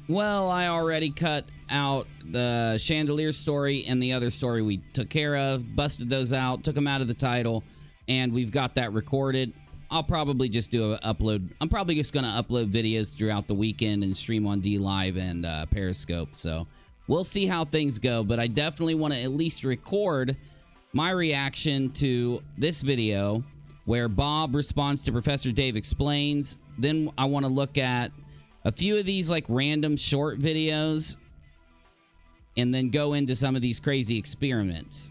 Well, I already cut out the chandelier story and the other story we took care of, busted those out, took them out of the title, and we've got that recorded. I'll probably just do an upload. I'm probably just going to upload videos throughout the weekend and stream on DLive and Periscope. So we'll see how things go, but I definitely want to at least record my reaction to this video where Bob responds to Professor Dave Explains. Then I want to look at a few of these like random short videos and then go into some of these crazy experiments.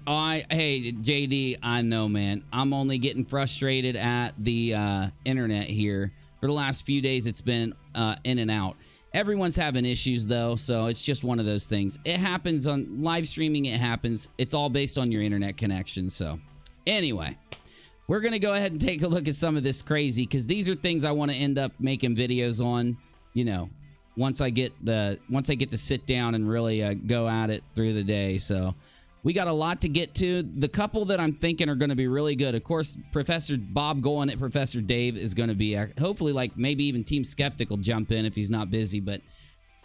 Hey, JD, I know, man. I'm only getting frustrated at the internet here. For the last few days, it's been in and out. Everyone's having issues, though, so it's just one of those things. It happens on live streaming. It happens. It's all based on your internet connection. So anyway, we're going to go ahead and take a look at some of this crazy, because these are things I want to end up making videos on, you know, once I get to sit down and really go at it through the day. So we got a lot to get to. The couple that I'm thinking are going to be really good. Of course, Professor Bob going at Professor Dave is going to be, hopefully, like maybe even Team Skeptic will jump in if he's not busy. But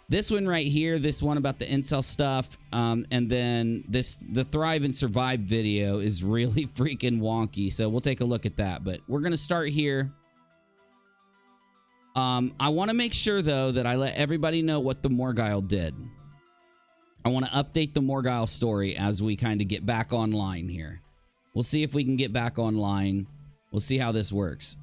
this one right here, this one about the incel stuff, and then the Thrive and Survive video is really freaking wonky. So we'll take a look at that. But we're going to start here. I want to make sure, though, that I let everybody know what the Morgile did. I want to update the Morgile story as we kind of get back online here. We'll see if we can get back online. We'll see how this works.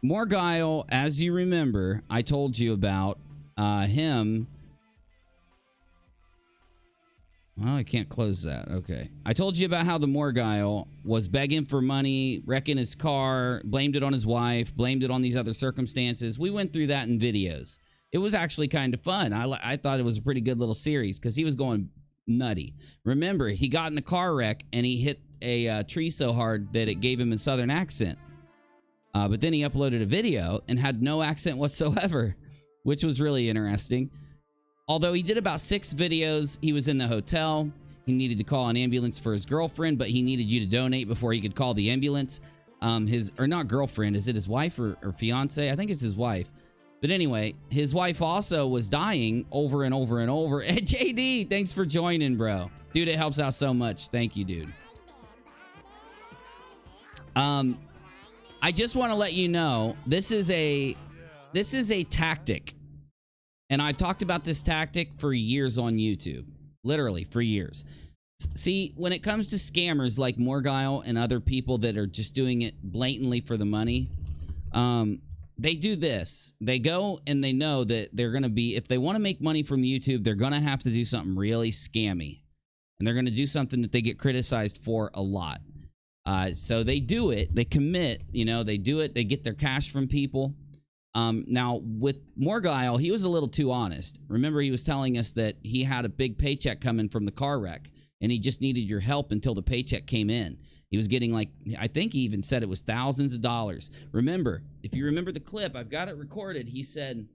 Morgile, as you remember, I told you about him. Oh, I can't close that. Okay. I told you about how the Morgile was begging for money, wrecking his car, blamed it on his wife, blamed it on these other circumstances. We went through that in videos. It was actually kind of fun. I thought it was a pretty good little series because he was going nutty. Remember, he got in a car wreck and he hit a tree so hard that it gave him a southern accent. But then he uploaded a video and had no accent whatsoever, which was really interesting. Although he did about 6 videos, he was in the hotel. He needed to call an ambulance for his girlfriend, but he needed you to donate before he could call the ambulance. Or not girlfriend, is it his wife or fiance? I think it's his wife. But anyway, his wife also was dying over and over and over. Hey, JD, thanks for joining, bro. Dude, it helps out so much. Thank you, dude. I just want to let you know, this is a tactic. And I've talked about this tactic for years on YouTube. Literally, for years. See, when it comes to scammers like Morgile and other people that are just doing it blatantly for the money, they do this. They go and they know that they're going to be, if they want to make money from YouTube, they're going to have to do something really scammy. And they're going to do something that they get criticized for a lot. So they do it. They commit. You know, they do it. They get their cash from people. Now, with Morgile, he was a little too honest. Remember, he was telling us that he had a big paycheck coming from the car wreck, and he just needed your help until the paycheck came in. He was getting, like, I think he even said it was thousands of dollars. Remember, if you remember the clip, I've got it recorded. He said,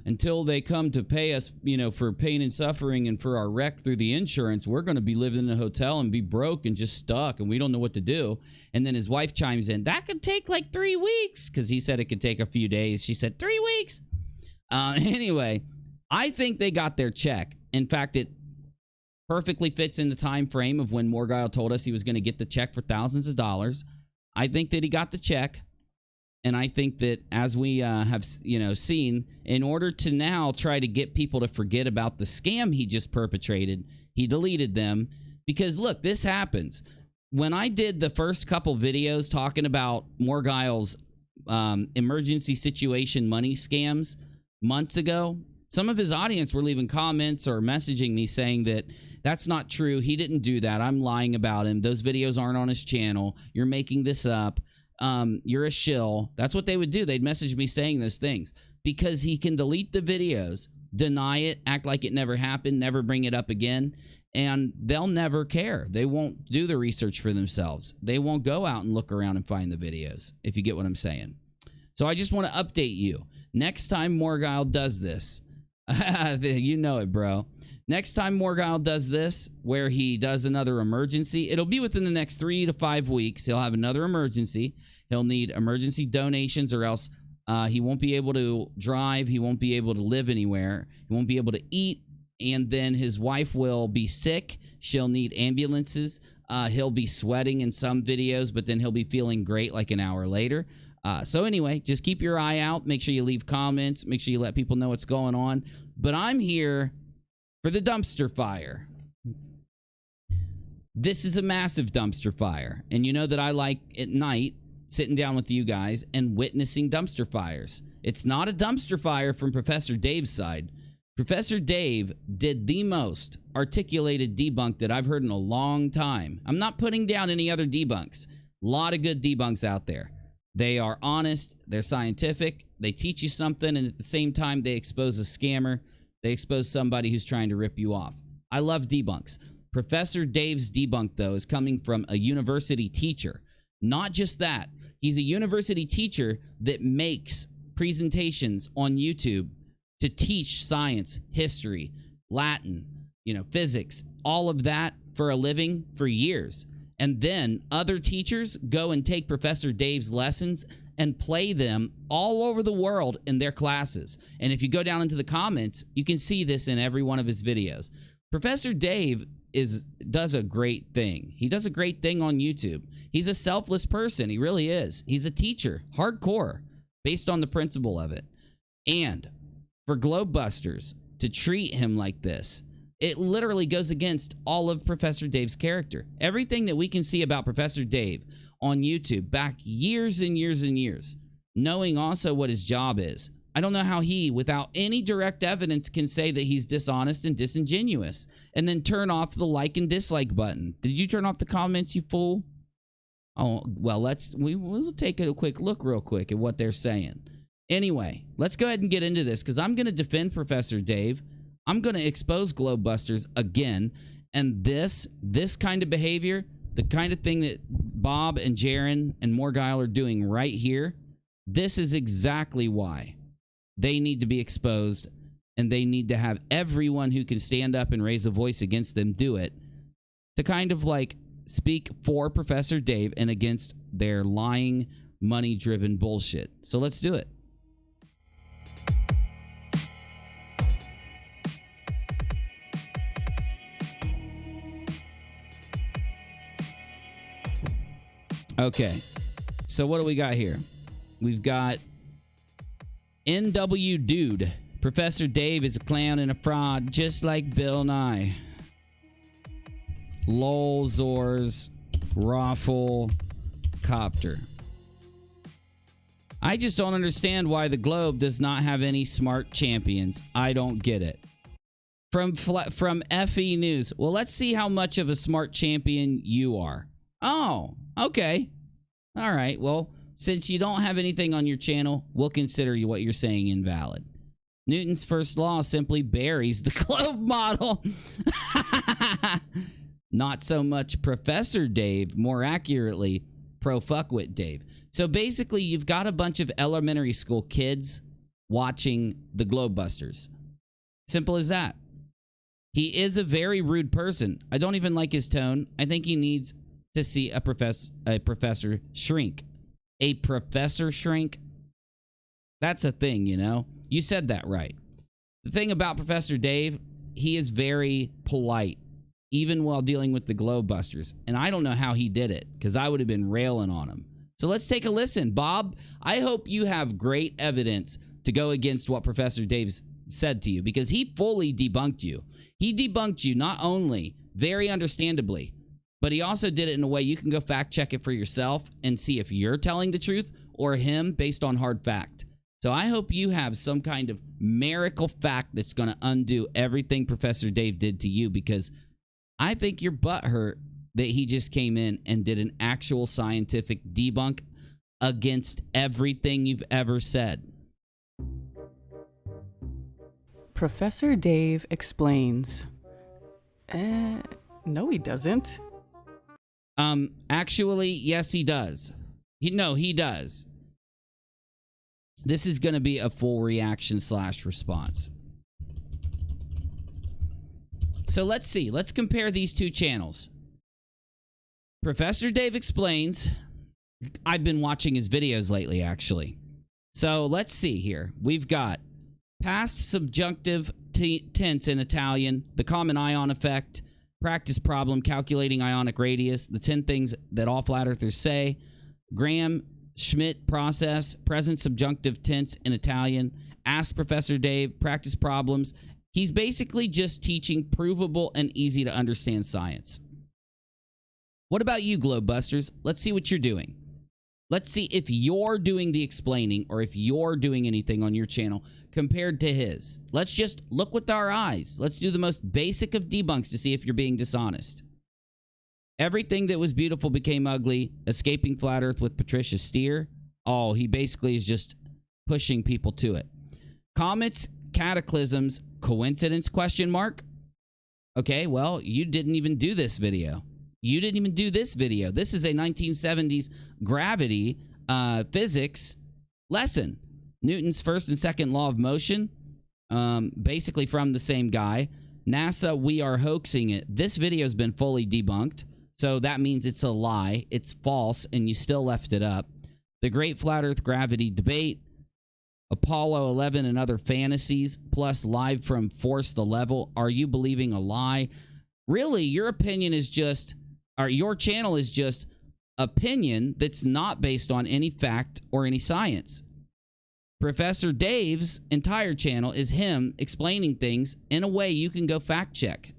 until they come to pay us, you know, for pain and suffering and for our wreck through the insurance, we're going to be living in a hotel and be broke and just stuck, and we don't know what to do. And then his wife chimes in, that could take like 3 weeks, because he said it could take a few days. She said 3 weeks. Anyway, I think they got their check. In fact, it perfectly fits in the time frame of when Morgile told us he was going to get the check for thousands of dollars. I think that he got the check. And I think that, as we have, you know, seen, in order to now try to get people to forget about the scam he just perpetrated, he deleted them. Because, look, this happens. When I did the first couple videos talking about Morgile's emergency situation money scams months ago, some of his audience were leaving comments or messaging me saying that that's not true. He didn't do that. I'm lying about him. Those videos aren't on his channel. You're making this up. You're a shill. That's what they would do. They'd message me saying those things because he can delete the videos, deny it, act like it never happened, never bring it up again, and they'll never care. They won't do the research for themselves. They won't go out and look around and find the videos, if you get what I'm saying. So I just want to update you. Next time Morgile does this, you know it, bro. Next time Morgile does this, where he does another emergency, it'll be within the next 3 to 5 weeks. He'll have another emergency. He'll need emergency donations, or else he won't be able to drive. He won't be able to live anywhere. He won't be able to eat. And then his wife will be sick. She'll need ambulances. He'll be sweating in some videos, but then he'll be feeling great like an hour later. So anyway, just keep your eye out. Make sure you leave comments. Make sure you let people know what's going on. But I'm here for the dumpster fire. This is a massive dumpster fire. And you know that I like at night sitting down with you guys and witnessing dumpster fires. It's not a dumpster fire from Professor Dave's side. Professor Dave did the most articulated debunk that I've heard in a long time. I'm not putting down any other debunks. A lot of good debunks out there. They are honest, they're scientific, they teach you something, and at the same time, they expose a scammer. They expose somebody who's trying to rip you off. I love debunks. Professor Dave's debunk, though, is coming from a university teacher. Not just that. He's a university teacher that makes presentations on YouTube to teach science, history, Latin, physics, all of that for a living for years. And then other teachers go and take Professor Dave's lessons and play them all over the world in their classes. And if you go down into the comments, you can see this in every one of his videos. Professor Dave does a great thing. He does a great thing on YouTube. He's a selfless person. He really is. He's a teacher, hardcore, based on the principle of it. And for GlobeBusters to treat him like this, it literally goes against all of Professor Dave's character. Everything that we can see about Professor Dave on YouTube back years and years and years, knowing also what his job is. I don't know how he, without any direct evidence, can say that he's dishonest and disingenuous and then turn off the like and dislike button. Did you turn off the comments, you fool? Oh, well, we'll take a quick look real quick at what they're saying. Anyway, let's go ahead and get into this because I'm going to defend Professor Dave. I'm going to expose GlobeBusters again. And this kind of behavior, the kind of thing that Bob and Jaren and Morgile are doing right here, this is exactly why they need to be exposed, and they need to have everyone who can stand up and raise a voice against them do it to kind of like speak for Professor Dave and against their lying, money-driven bullshit. So let's do it. Okay, so what do we got here? We've got NW Dude. Professor Dave is a clown and a fraud, just like Bill Nye. Lol Zors Raffle Copter. I just don't understand why the Globe does not have any smart champions. I don't get it. From FE News. Well, let's see how much of a smart champion you are. Oh, okay. All right. Well, since you don't have anything on your channel, we'll consider what you're saying invalid. Newton's first law simply buries the Globe model. Not so much Professor Dave, more accurately, Pro-Fuckwit Dave. So basically, you've got a bunch of elementary school kids watching the GlobeBusters. Simple as that. He is a very rude person. I don't even like his tone. I think he needs to see a professor shrink. A professor shrink? That's a thing, you know? You said that right. The thing about Professor Dave, he is very polite, even while dealing with the GlobeBusters. And I don't know how he did it, because I would have been railing on him. So let's take a listen. Bob, I hope you have great evidence to go against what Professor Dave's said to you, because he fully debunked you. He debunked you not only very understandably, but he also did it in a way you can go fact check it for yourself and see if you're telling the truth or him based on hard fact. So I hope you have some kind of miracle fact that's going to undo everything Professor Dave did to you, because I think your butt hurt that he just came in and did an actual scientific debunk against everything you've ever said. Professor Dave explains. No, he doesn't. Actually, yes, he does. He does. This is going to be a full reaction / response. So let's see. Let's compare these two channels. Professor Dave Explains. I've been watching his videos lately, actually. So let's see here. We've got past subjunctive tense in Italian, the common ion effect, practice problem, calculating ionic radius, the 10 things that all flat earthers say, Graham-Schmidt process, present subjunctive tense in Italian, ask Professor Dave, practice problems. He's basically just teaching provable and easy to understand science. What about you, GlobeBusters? Let's see what you're doing. Let's see if you're doing the explaining or if you're doing anything on your channel compared to his. Let's just look with our eyes. Let's do the most basic of debunks to see if you're being dishonest. Everything that was beautiful became ugly. Escaping flat earth with Patricia Steer. Oh, he basically is just pushing people to it. Comets, cataclysms, coincidence, question mark? Okay, well, you didn't even do this video. You didn't even do this video. This is a 1970s gravity physics lesson. Newton's first and second law of motion, basically from the same guy. NASA, we are hoaxing it. This video has been fully debunked, so that means it's a lie. It's false, and you still left it up. The Great Flat Earth Gravity Debate, Apollo 11 and other fantasies, plus live from Force the Level. Are you believing a lie? Really, your opinion is just, or your channel is just opinion that's not based on any fact or any science. Professor Dave's entire channel is him explaining things in a way you can go fact check.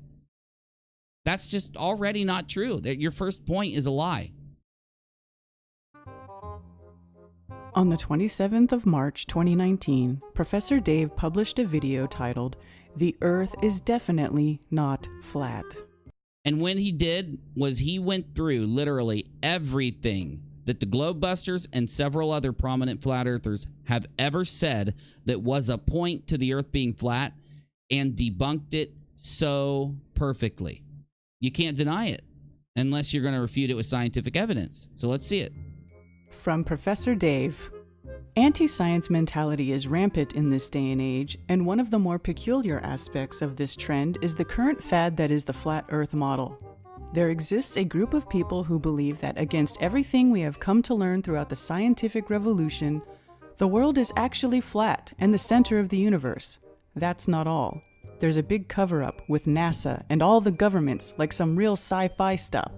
That's just already not true. That your first point is a lie. On the 27th of March 2019, Professor Dave published a video titled, "The Earth is Definitely Not Flat." And when he did was he went through literally everything that the GlobeBusters and several other prominent flat earthers have ever said that was a point to the Earth being flat and debunked it so perfectly. You can't deny it unless you're going to refute it with scientific evidence. So let's see it. From Professor Dave. Anti-science mentality is rampant in this day and age, and one of the more peculiar aspects of this trend is the current fad that is the flat Earth model. There exists a group of people who believe that against everything we have come to learn throughout the scientific revolution, the world is actually flat and the center of the universe. That's not all. There's a big cover-up with NASA and all the governments, like some real sci-fi stuff.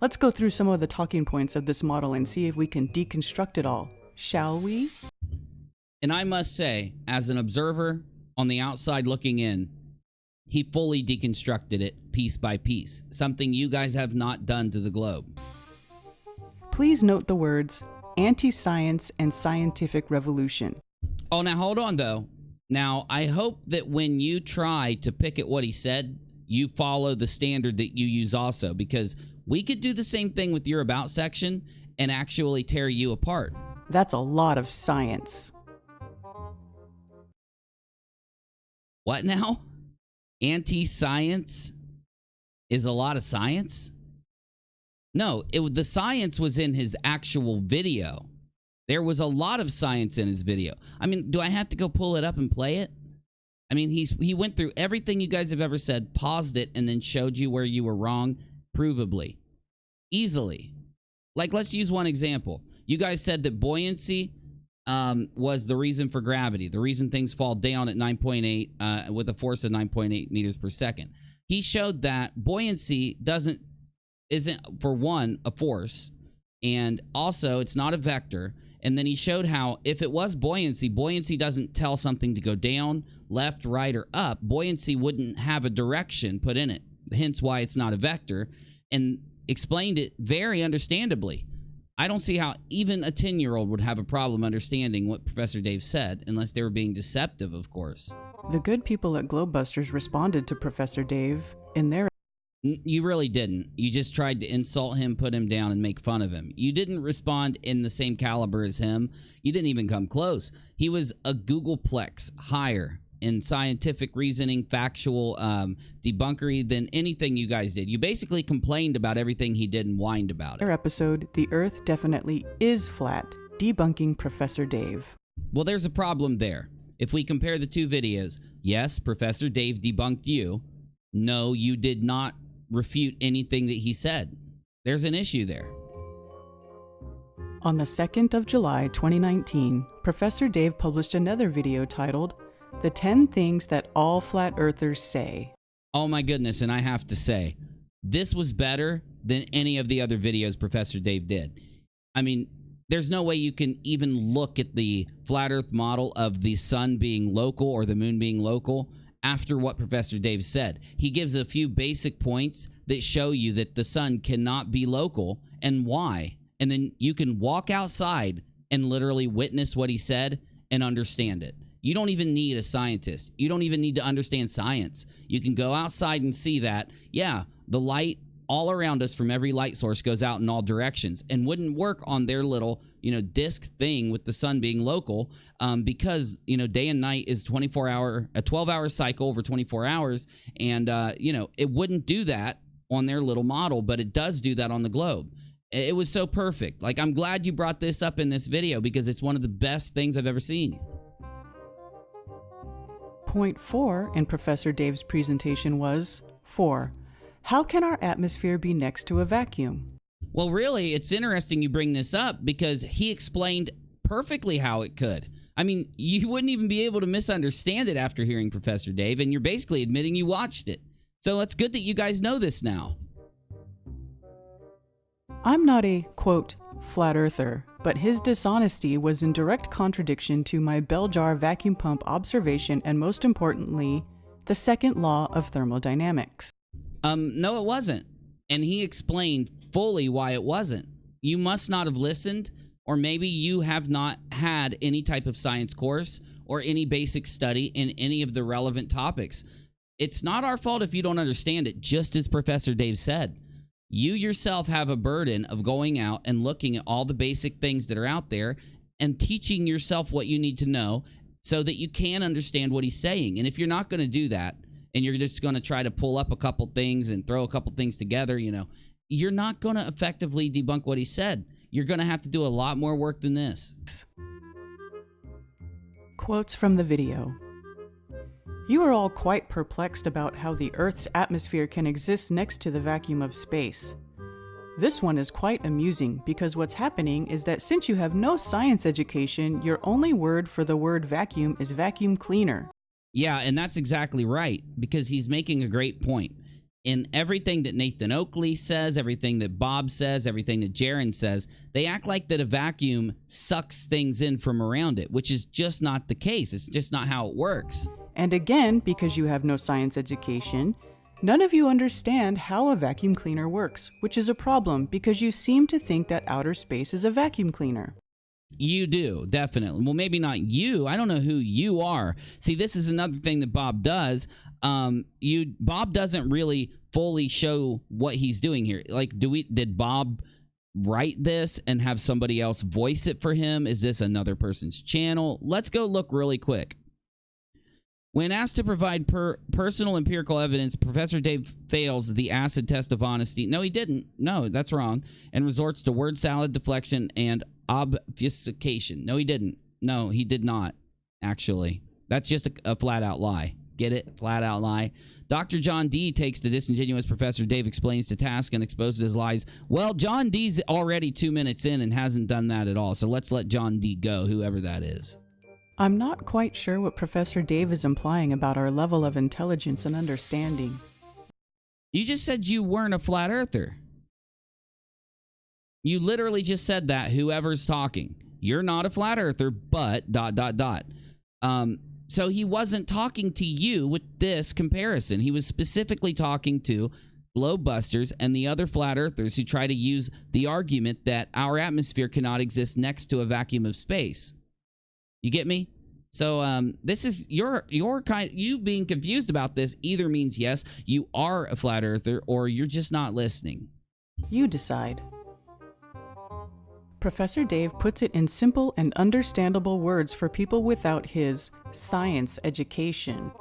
Let's go through some of the talking points of this model and see if we can deconstruct it all. Shall we? And I must say, as an observer on the outside looking in, he fully deconstructed it piece by piece, something you guys have not done to the globe. Please note the words anti-science and scientific revolution. Oh, now hold on, though. Now, I hope that when you try to pick at what he said, you follow the standard that you use also, because we could do the same thing with your about section and actually tear you apart. That's a lot of science. What now? Anti-science is a lot of science? No, the science was in his actual video. There was a lot of science in his video. I mean, do I have to go pull it up and play it? I mean, he went through everything you guys have ever said, paused it, and then showed you where you were wrong, provably. Easily. Like, let's use one example. You guys said that buoyancy was the reason for gravity, the reason things fall down at 9.8 with a force of 9.8 meters per second. He showed that buoyancy isn't, for one, a force, and also it's not a vector. And then he showed how if it was buoyancy, buoyancy doesn't tell something to go down, left, right, or up. Buoyancy wouldn't have a direction put in it, hence why it's not a vector, and explained it very understandably. I don't see how even a 10-year-old would have a problem understanding what Professor Dave said, unless they were being deceptive, of course. The good people at GlobeBusters responded to Professor Dave in their... You really didn't. You just tried to insult him, put him down, and make fun of him. You didn't respond in the same caliber as him. You didn't even come close. He was a Googleplex higher in scientific reasoning, factual debunkery than anything you guys did. You basically complained about everything he did and whined about it. Their episode, The Earth Definitely Is Flat, debunking Professor Dave. Well, there's a problem there. If we compare the two videos, yes, Professor Dave debunked you, No, you did not refute anything that he said. There's an issue there. On the 2nd of July, 2019, Professor Dave published another video titled, "The 10 Things That All Flat Earthers Say." Oh my goodness, and I have to say, this was better than any of the other videos Professor Dave did. I mean, there's no way you can even look at the flat earth model of the sun being local or the moon being local after what Professor Dave said. He gives a few basic points that show you that the sun cannot be local and why. And then you can walk outside and literally witness what he said and understand it. You don't even need a scientist. You don't even need to understand science. You can go outside and see that, yeah, the light all around us from every light source goes out in all directions and wouldn't work on their little, disc thing with the sun being local because, day and night is a 12-hour cycle over 24 hours. And, it wouldn't do that on their little model, but it does do that on the globe. It was so perfect. Like, I'm glad you brought this up in this video because it's one of the best things I've ever seen. Point 4 in Professor Dave's presentation was 4. How can our atmosphere be next to a vacuum? Well, really, it's interesting you bring this up because he explained perfectly how it could. I mean, you wouldn't even be able to misunderstand it after hearing Professor Dave, and you're basically admitting you watched it. So it's good that you guys know this now. I'm not a, quote, flat earther, but his dishonesty was in direct contradiction to my bell jar vacuum pump observation and, most importantly, the second law of thermodynamics. No, it wasn't. And he explained fully why it wasn't. You must not have listened, or maybe you have not had any type of science course or any basic study in any of the relevant topics. It's not our fault if you don't understand it, just as Professor Dave said. You yourself have a burden of going out and looking at all the basic things that are out there and teaching yourself what you need to know so that you can understand what he's saying. And if you're not going to do that, and you're just going to try to pull up a couple things and throw a couple things together, you're not going to effectively debunk what he said. You're going to have to do a lot more work than this. Quotes from the video. You are all quite perplexed about how the Earth's atmosphere can exist next to the vacuum of space. This one is quite amusing because what's happening is that since you have no science education, your only word for the word vacuum is vacuum cleaner. Yeah, and that's exactly right, because he's making a great point. In everything that Nathan Oakley says, everything that Bob says, everything that Jaron says, they act like that a vacuum sucks things in from around it, which is just not the case. It's just not how it works. And again, because you have no science education, none of you understand how a vacuum cleaner works, which is a problem because you seem to think that outer space is a vacuum cleaner. You do, definitely. Well, maybe not you. I don't know who you are. See, this is another thing that Bob does. Bob doesn't really fully show what he's doing here. Like, did Bob write this and have somebody else voice it for him? Is this another person's channel? Let's go look really quick. When asked to provide personal empirical evidence, Professor Dave fails the acid test of honesty. No, he didn't. No, that's wrong. And resorts to word salad, deflection, and obfuscation. No, he didn't. No, he did not, actually. That's just a flat-out lie. Get it? Flat-out lie. Dr. John D. takes the disingenuous Professor Dave explains to task and exposes his lies. Well, John D's already 2 minutes in and hasn't done that at all, so let's let John D. go, whoever that is. I'm not quite sure what Professor Dave is implying about our level of intelligence and understanding. You just said you weren't a flat earther. You literally just said that, whoever's talking. You're not a flat earther, but ... So he wasn't talking to you with this comparison. He was specifically talking to GlobeBusters and the other flat earthers who try to use the argument that our atmosphere cannot exist next to a vacuum of space. You get me? So this is you being confused about this either means yes, you are a flat earther, or you're just not listening. You decide. Professor Dave puts it in simple and understandable words for people without his science education.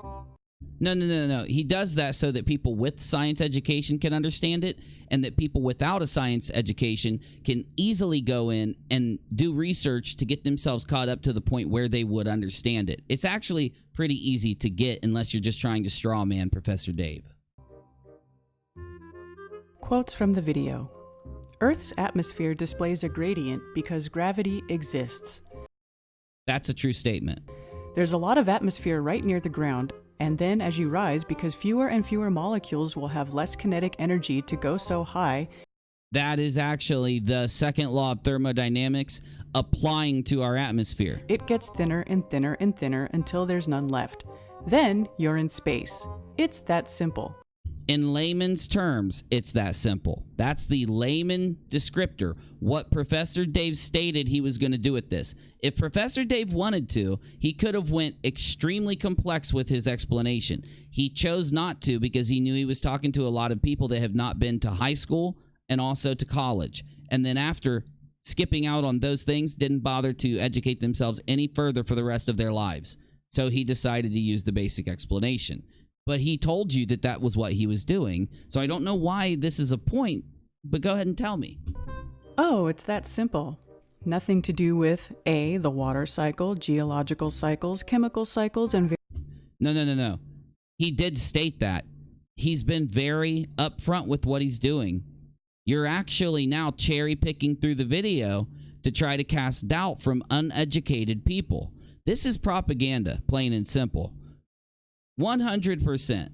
No. He does that so that people with science education can understand it, and that people without a science education can easily go in and do research to get themselves caught up to the point where they would understand it. It's actually pretty easy to get unless you're just trying to straw man Professor Dave. Quotes from the video. Earth's atmosphere displays a gradient because gravity exists. That's a true statement. There's a lot of atmosphere right near the ground, and then as you rise, because fewer and fewer molecules will have less kinetic energy to go so high. That is actually the second law of thermodynamics applying to our atmosphere. It gets thinner and thinner and thinner until there's none left. Then you're in space. It's that simple. In layman's terms, it's that simple. That's the layman descriptor, what Professor Dave stated he was going to do with this. If Professor Dave wanted to, he could have went extremely complex with his explanation. He chose not to because he knew he was talking to a lot of people that have not been to high school and also to college. And then after skipping out on those things, didn't bother to educate themselves any further for the rest of their lives. So he decided to use the basic explanation. But he told you that that was what he was doing. So I don't know why this is a point, but go ahead and tell me. Oh, it's that simple. Nothing to do with A, the water cycle, geological cycles, chemical cycles, and... No. He did state that. He's been very upfront with what he's doing. You're actually now cherry-picking through the video to try to cast doubt from uneducated people. This is propaganda, plain and simple. 100%.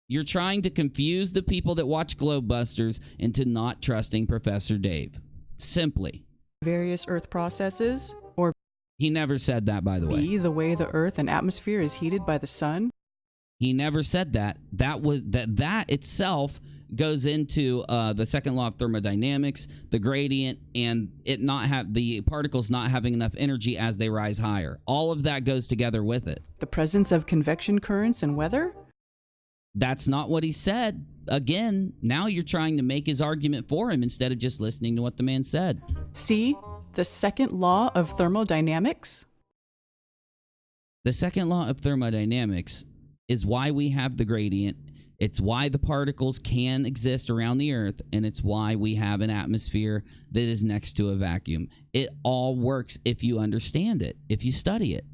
You're trying to confuse the people that watch GlobeBusters into not trusting Professor Dave. Simply. Various Earth processes, or he never said that, by the way. B, the way the Earth and atmosphere is heated by the sun. He never said that. That itself goes into the second law of thermodynamics, the gradient, and it not have the particles not having enough energy as they rise higher. All of that goes together with it. The presence of convection currents and weather? That's not what he said. Again, now you're trying to make his argument for him instead of just listening to what the man said. C, the second law of thermodynamics? The second law of thermodynamics is why we have the gradient. It's why the particles can exist around the Earth, and it's why we have an atmosphere that is next to a vacuum. It all works if you understand it, if you study it.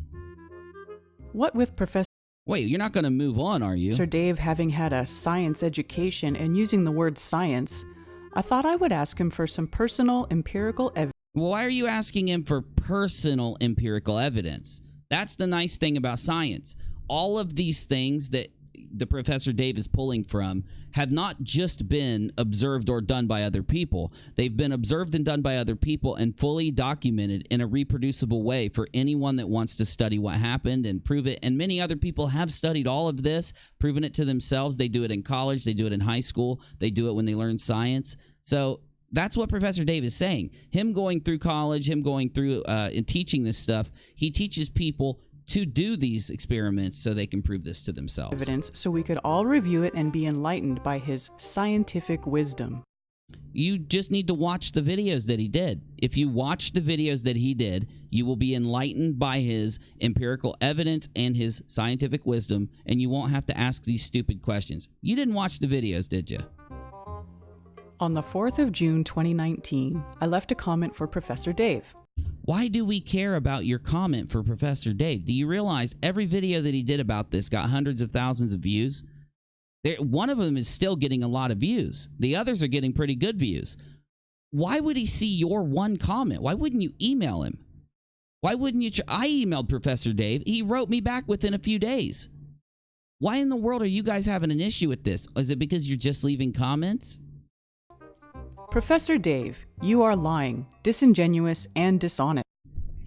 What with Professor... Wait, you're not going to move on, are you? Sir Dave having had a science education and using the word science, I thought I would ask him for some personal empirical evidence. Well, why are you asking him for personal empirical evidence? That's the nice thing about science. All of these things that the Professor Dave is pulling from have not just been observed or done by other people. They've been observed and done by other people and fully documented in a reproducible way for anyone that wants to study what happened and prove it. And many other people have studied all of this, proven it to themselves. They do it in college. They do it in high school. They do it when they learn science. So that's what Professor Dave is saying. Him going through college, him going through and teaching this stuff, he teaches people to do these experiments so they can prove this to themselves. Evidence so we could all review it and be enlightened by his scientific wisdom. You just need to watch the videos that he did. If you watch the videos that he did, you will be enlightened by his empirical evidence and his scientific wisdom, and you won't have to ask these stupid questions. You didn't watch the videos, did you? On the 4th of June 2019, I left a comment for Professor Dave. Why do we care about your comment for Professor Dave? Do you realize every video that he did about this got hundreds of thousands of views? One of them is still getting a lot of views. The others are getting pretty good views. Why would he see your one comment? Why wouldn't you email him? Why wouldn't you? I emailed Professor Dave. He wrote me back within a few days. Why in the world are you guys having an issue with this? Is it because you're just leaving comments? Professor Dave, you are lying, disingenuous, and dishonest.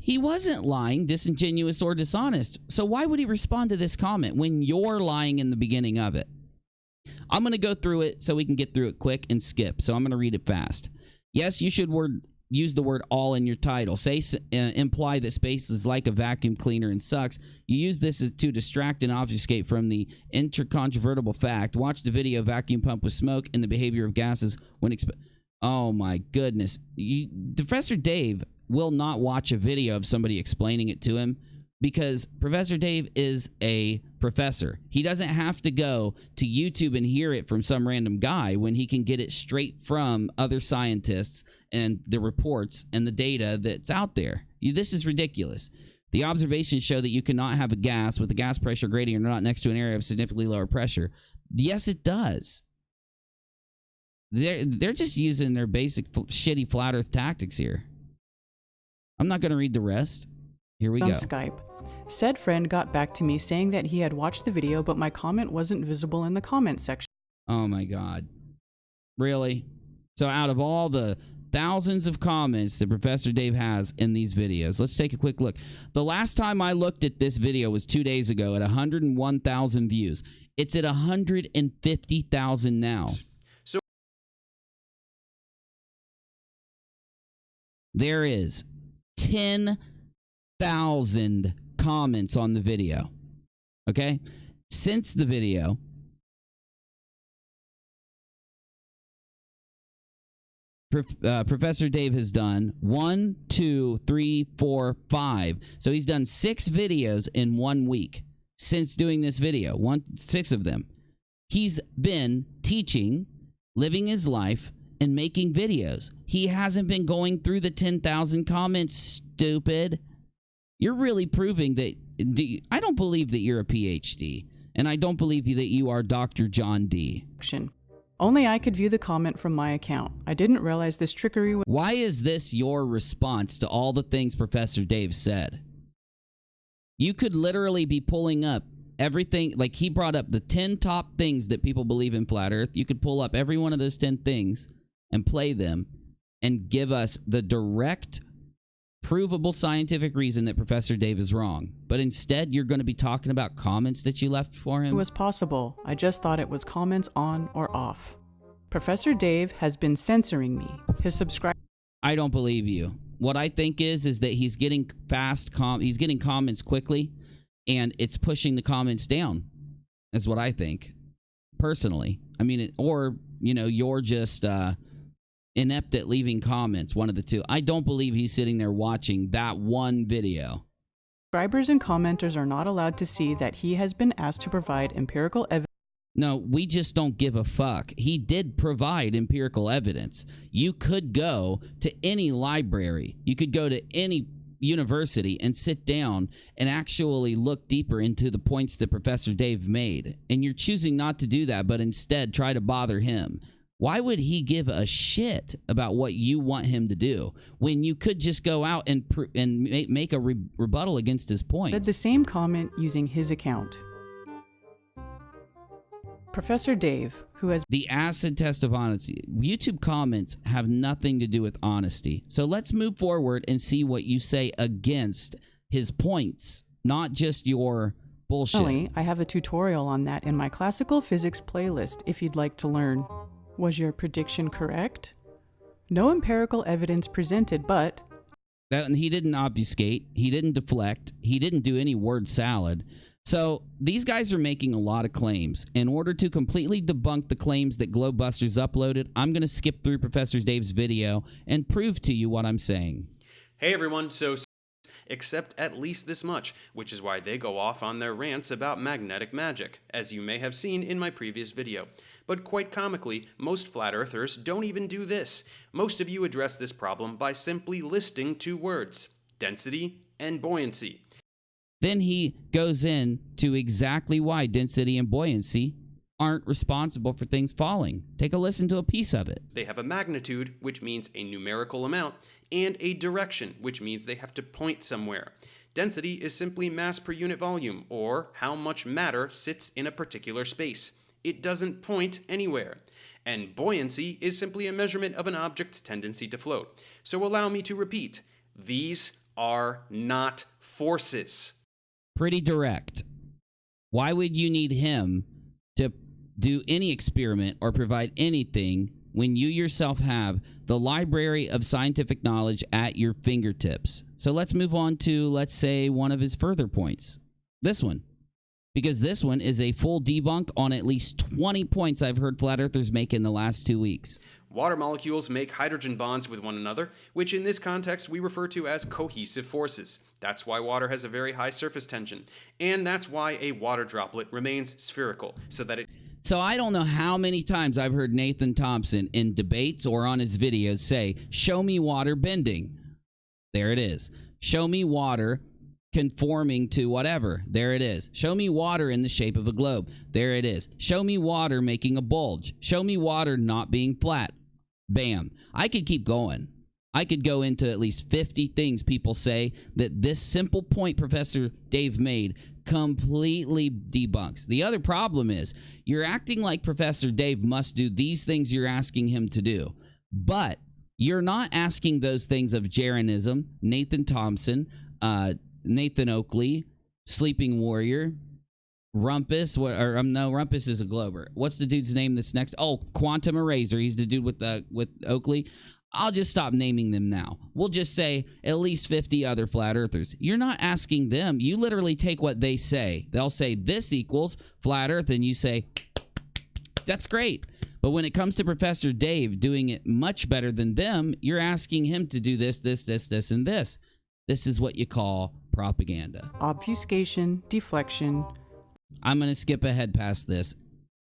He wasn't lying, disingenuous, or dishonest. So why would he respond to this comment when you're lying in the beginning of it? I'm going to go through it so we can get through it quick and skip. So I'm going to read it fast. Yes, you should use the word all in your title. Imply that space is like a vacuum cleaner and sucks. You use this to distract and obfuscate from the incontrovertible fact. Watch the video Vacuum Pump with Smoke and the Behavior of Gases when oh my goodness. Professor Dave will not watch a video of somebody explaining it to him because Professor Dave is a professor. He doesn't have to go to YouTube and hear it from some random guy when he can get it straight from other scientists and the reports and the data that's out there. This is ridiculous. The observations show that you cannot have a gas with a gas pressure gradient or not next to an area of significantly lower pressure. Yes, it does. They're just using their basic shitty flat earth tactics here. I'm not going to read the rest. Here we go. On Skype. Said friend got back to me saying that he had watched the video, but my comment wasn't visible in the comment section. Oh my God. Really? So out of all the thousands of comments that Professor Dave has in these videos, let's take a quick look. The last time I looked at this video was 2 days ago at 101,000 views. It's at 150,000 now. So there is 10,000 comments on the video. Okay? Since the video, Professor Dave has done 1, 2, 3, 4, 5. So he's done 6 videos in 1 week since doing this video. 6 of them. He's been teaching, living his life, and making videos. He hasn't been going through the 10,000 comments, stupid. You're really proving that... I don't believe that you're a PhD, and I don't believe that you are Dr. John D. Only I could view the comment from my account. I didn't realize this trickery was... Why is this your response to all the things Professor Dave said? You could literally be pulling up everything, like he brought up the 10 top things that people believe in Flat Earth. You could pull up every one of those 10 things and play them and give us the direct, provable scientific reason that Professor Dave is wrong. But instead, you're going to be talking about comments that you left for him? It was possible. I just thought it was comments on or off. Professor Dave has been censoring me. His subscribers... I don't believe you. What I think is that he's getting he's getting comments quickly, and it's pushing the comments down. Is what I think, personally. I mean, or, you know, you're just inept at leaving comments, one of the two. I don't believe he's sitting there watching that one video. Subscribers and commenters are not allowed to see that he has been asked to provide empirical evidence. No, we just don't give a fuck. He did provide empirical evidence. You could go to any library. You could go to any university and sit down and actually look deeper into the points that Professor Dave made. And you're choosing not to do that, but instead try to bother him. Why would he give a shit about what you want him to do when you could just go out and make a rebuttal against his points? Did the same comment using his account. Professor Dave, who has... The acid test of honesty. YouTube comments have nothing to do with honesty. So let's move forward and see what you say against his points, not just your bullshit. I have a tutorial on that in my classical physics playlist if you'd like to learn. Was your prediction correct? No empirical evidence presented, but... He didn't obfuscate. He didn't deflect. He didn't do any word salad. So these guys are making a lot of claims. In order to completely debunk the claims that GlobeBusters uploaded, I'm going to skip through Professor Dave's video and prove to you what I'm saying. Hey everyone, so except at least this much, which is why they go off on their rants about magnetic magic, as you may have seen in my previous video. But quite comically, most flat earthers don't even do this. Most of you address this problem by simply listing 2 words, density and buoyancy. Then he goes into exactly why density and buoyancy aren't responsible for things falling. Take a listen to a piece of it. They have a magnitude, which means a numerical amount, and a direction, which means they have to point somewhere. Density is simply mass per unit volume, or how much matter sits in a particular space. It doesn't point anywhere. And buoyancy is simply a measurement of an object's tendency to float. So allow me to repeat, these are not forces. Pretty direct. Why would you need him to do any experiment or provide anything when you yourself have the library of scientific knowledge at your fingertips? So let's move on to, let's say, one of his further points. This one. Because this one is a full debunk on at least 20 points I've heard flat earthers make in the last 2 weeks. Water molecules make hydrogen bonds with one another, which in this context we refer to as cohesive forces. That's why water has a very high surface tension. And that's why a water droplet remains spherical, so that it... So I don't know how many times I've heard Nathan Thompson in debates or on his videos say, show me water bending. There it is. Show me water conforming to whatever. There it is. Show me water in the shape of a globe. There it is. Show me water making a bulge. Show me water not being flat. Bam. I could keep going. I could go into at least 50 things people say that this simple point Professor Dave made completely debunks. The other problem is you're acting like Professor Dave must do these things you're asking him to do, but you're not asking those things of Jeranism, Nathan Thompson, Nathan Oakley, Sleeping Warrior, Rumpus, no, Rumpus is a Glober. What's the dude's name that's next? Oh, Quantum Eraser. He's the dude with Oakley. I'll just stop naming them now. We'll just say at least 50 other flat earthers. You're not asking them. You literally take what they say. They'll say this equals flat earth, and you say, that's great. But when it comes to Professor Dave doing it much better than them, you're asking him to do this, and this. This is what you call propaganda. Obfuscation, deflection. I'm going to skip ahead past this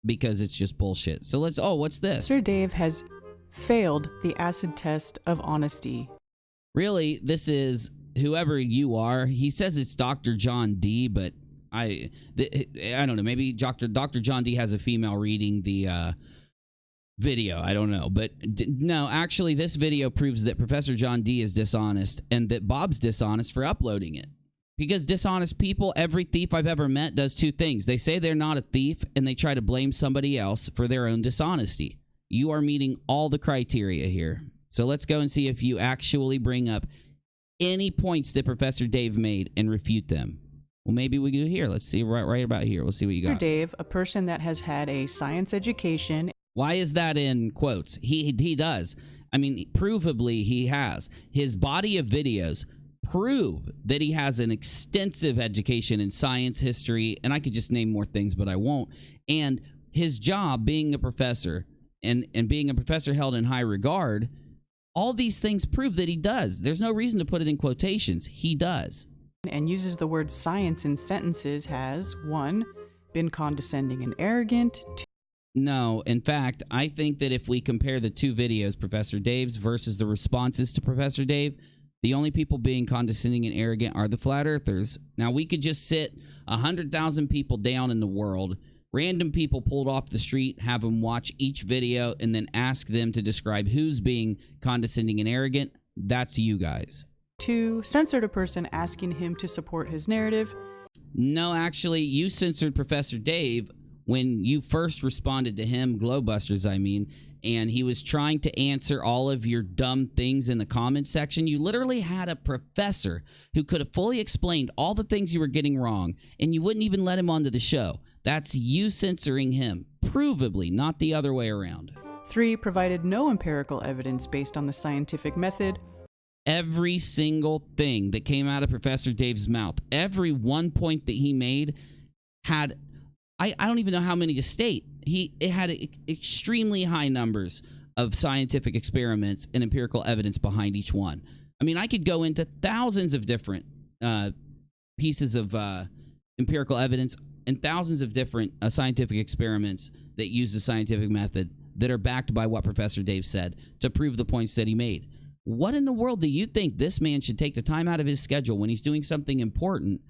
because it's just bullshit. So what's this? Sir Dave has failed the acid test of honesty. Really, this is whoever you are. He says it's Dr. John D, but I don't know. Maybe Dr. John D has a female reading the video. I don't know. But no, actually, this video proves that Professor John D is dishonest and that Bob's dishonest for uploading it. Because dishonest people, every thief I've ever met does two things. They say they're not a thief and they try to blame somebody else for their own dishonesty. You are meeting all the criteria here. So let's go and see if you actually bring up any points that Professor Dave made and refute them. Well, maybe we do here. Let's see right about here. We'll see what you got. Sir Dave, a person that has had a science education. Why is that in quotes? He does. I mean, provably he has. His body of videos prove that he has an extensive education in science, history, and I could just name more things, but I won't. And his job being a professor and being a professor held in high regard, all these things prove that he does. There's no reason to put it in quotations. He does. And uses the word science in sentences has 1, been condescending and arrogant. 2, no, in fact, I think that if we compare the two videos, Professor Dave's versus the responses to Professor Dave, the only people being condescending and arrogant are the flat earthers. Now, we could just sit 100,000 people down in the world, random people pulled off the street, have them watch each video, and then ask them to describe who's being condescending and arrogant. That's you guys. 2, censored a person asking him to support his narrative. No, actually, you censored Professor Dave when you first responded to him, GlobeBusters, I mean, and he was trying to answer all of your dumb things in the comments section. You literally had a professor who could have fully explained all the things you were getting wrong, and you wouldn't even let him onto the show. That's you censoring him, provably, not the other way around. 3, provided no empirical evidence based on the scientific method. Every single thing that came out of Professor Dave's mouth, every one point that he made had, I don't even know how many to state. It had extremely high numbers of scientific experiments and empirical evidence behind each one. I mean, I could go into thousands of different pieces of empirical evidence and thousands of different scientific experiments that use the scientific method that are backed by what Professor Dave said to prove the points that he made. What in the world do you think this man should take the time out of his schedule when he's doing something important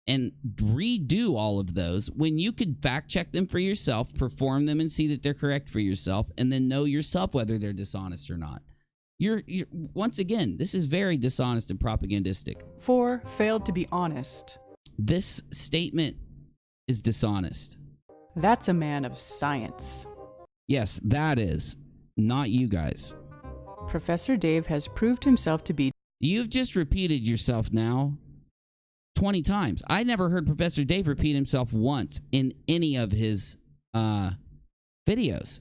and redo all of those when you could fact check them for yourself, perform them and see that they're correct for yourself, and then know yourself whether they're dishonest or not? You're once again, this is very dishonest and propagandistic. 4, failed to be honest. This statement is dishonest. That's a man of science. Yes, that is. Not you guys. Professor Dave has proved himself to be... You've just repeated yourself now 20 times. I never heard Professor Dave repeat himself once in any of his videos.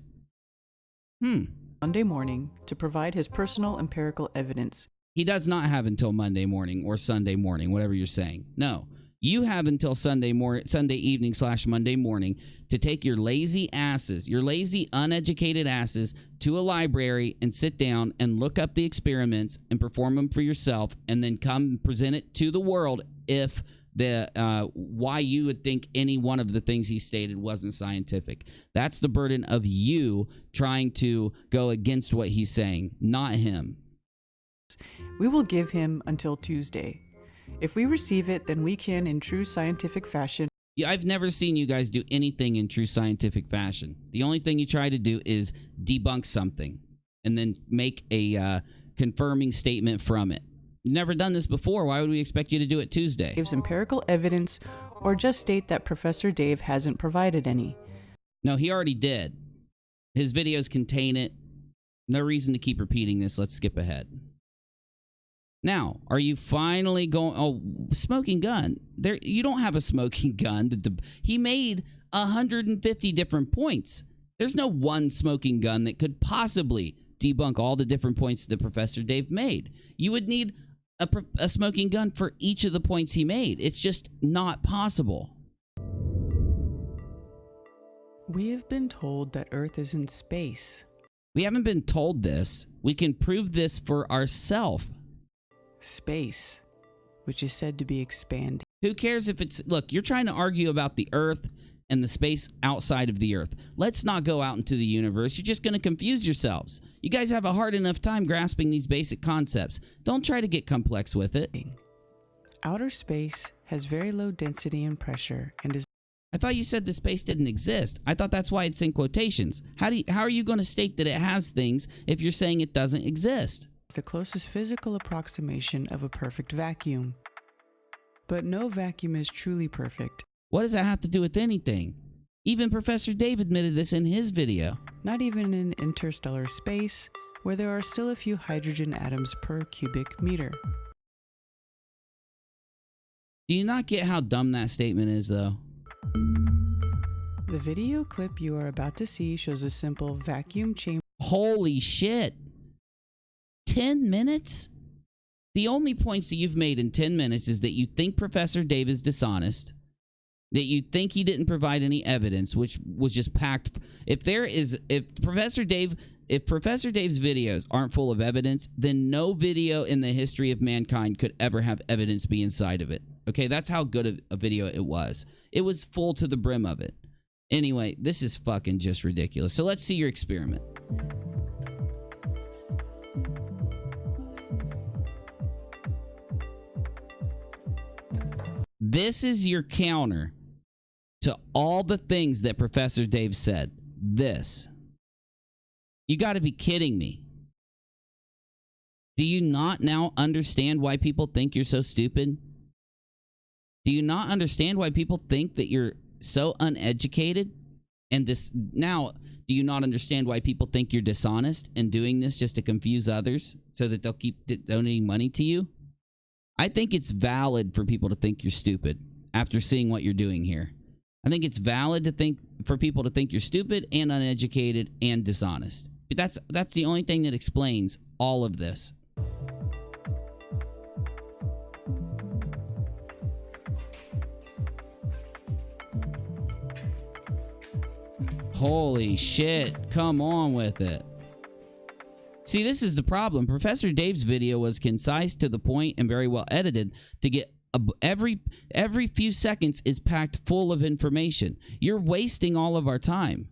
Monday morning to provide his personal empirical evidence. He does not have until Monday morning or Sunday morning, whatever you're saying. No. You have until Sunday evening / Monday morning to take your lazy asses, your lazy, uneducated asses to a library and sit down and look up the experiments and perform them for yourself and then come and present it to the world if why you would think any one of the things he stated wasn't scientific. That's the burden of you trying to go against what he's saying, not him. We will give him until Tuesday. If we receive it, then we can, in true scientific fashion, Yeah, I've never seen you guys do anything in true scientific fashion. The only thing you try to do is debunk something and then make a confirming statement from it. You've never done this before. Why would we expect you to do it Tuesday? gives empirical evidence or just state that Professor Dave hasn't provided any. No, he already did. His videos contain it. No reason to keep repeating this. Let's skip ahead. Now, are you finally going... Oh, smoking gun. There, you don't have a smoking gun. He made 150 different points. There's no one smoking gun that could possibly debunk all the different points that Professor Dave made. You would need a smoking gun for each of the points he made. It's just not possible. We have been told that Earth is in space. We haven't been told this. We can prove this for ourselves. Space, which is said to be expanding. Who cares if it's... Look, you're trying to argue about the Earth and the space outside of the Earth. Let's not go out into the universe. You're just going to confuse yourselves. You guys have a hard enough time grasping these basic concepts. Don't try to get complex with it. Outer space has very low density and pressure and is... I thought you said the space didn't exist. I thought that's why it's in quotations. How are you going to state that it has things if you're saying it doesn't exist? the closest physical approximation of a perfect vacuum. But no vacuum is truly perfect. What does that have to do with anything? Even Professor Dave admitted this in his video. Not even in interstellar space, where there are still a few hydrogen atoms per cubic meter. Do you not get how dumb that statement is, though? The video clip you are about to see shows a simple vacuum chamber. Holy shit. 10 minutes? The only points that you've made in 10 minutes is that you think Professor Dave is dishonest, that you think he didn't provide any evidence, which was just packed. If Professor Dave's videos aren't full of evidence, then no video in the history of mankind could ever have evidence be inside of it. Okay, that's how good a video it was. It was full to the brim of it. Anyway, this is fucking just ridiculous. So let's see your experiment. This is your counter to all the things that Professor Dave said. This. You got to be kidding me. Do you not now understand why people think you're so stupid? Do you not understand why people think that you're so uneducated? And now, do you not understand why people think you're dishonest and doing this just to confuse others so that they'll keep donating money to you? I think it's valid for people to think you're stupid after seeing what you're doing here. I think it's valid for people to think you're stupid and uneducated and dishonest. But that's the only thing that explains all of this. Holy shit, come on with it. See, this is the problem. Professor Dave's video was concise, to the point, and very well edited to get every few seconds is packed full of information. You're wasting all of our time.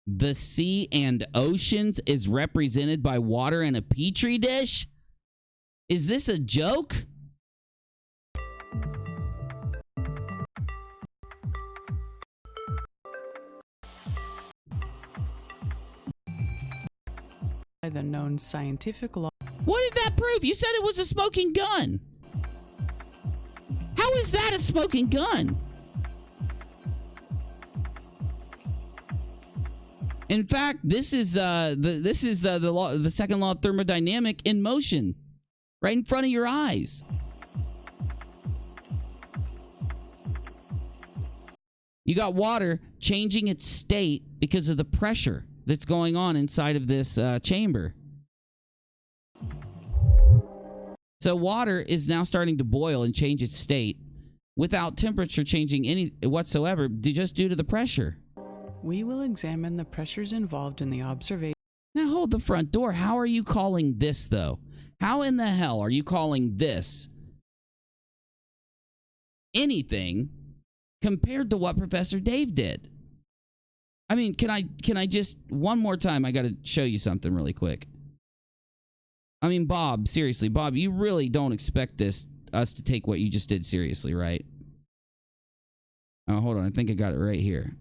The sea and oceans is represented by water in a petri dish? Is this a joke? By the known scientific law. What did that prove? You said it was a smoking gun. How is that a smoking gun? In fact, this is the second law of thermodynamics in motion, right in front of your eyes. You got water changing its state because of the pressure that's going on inside of this chamber. So water is now starting to boil and change its state without temperature changing any whatsoever, just due to the pressure. We will examine the pressures involved in the observation. Now hold the front door. How are you calling this, though? How in the hell are you calling this anything compared to what Professor Dave did? I mean, can I just, one more time, I got to show you something really quick. I mean, Bob, seriously, Bob, you really don't expect us to take what you just did seriously, right? Oh, hold on. I think I got it right here.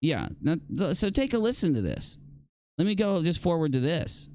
Yeah. Now, so take a listen to this. Let me go just forward to this.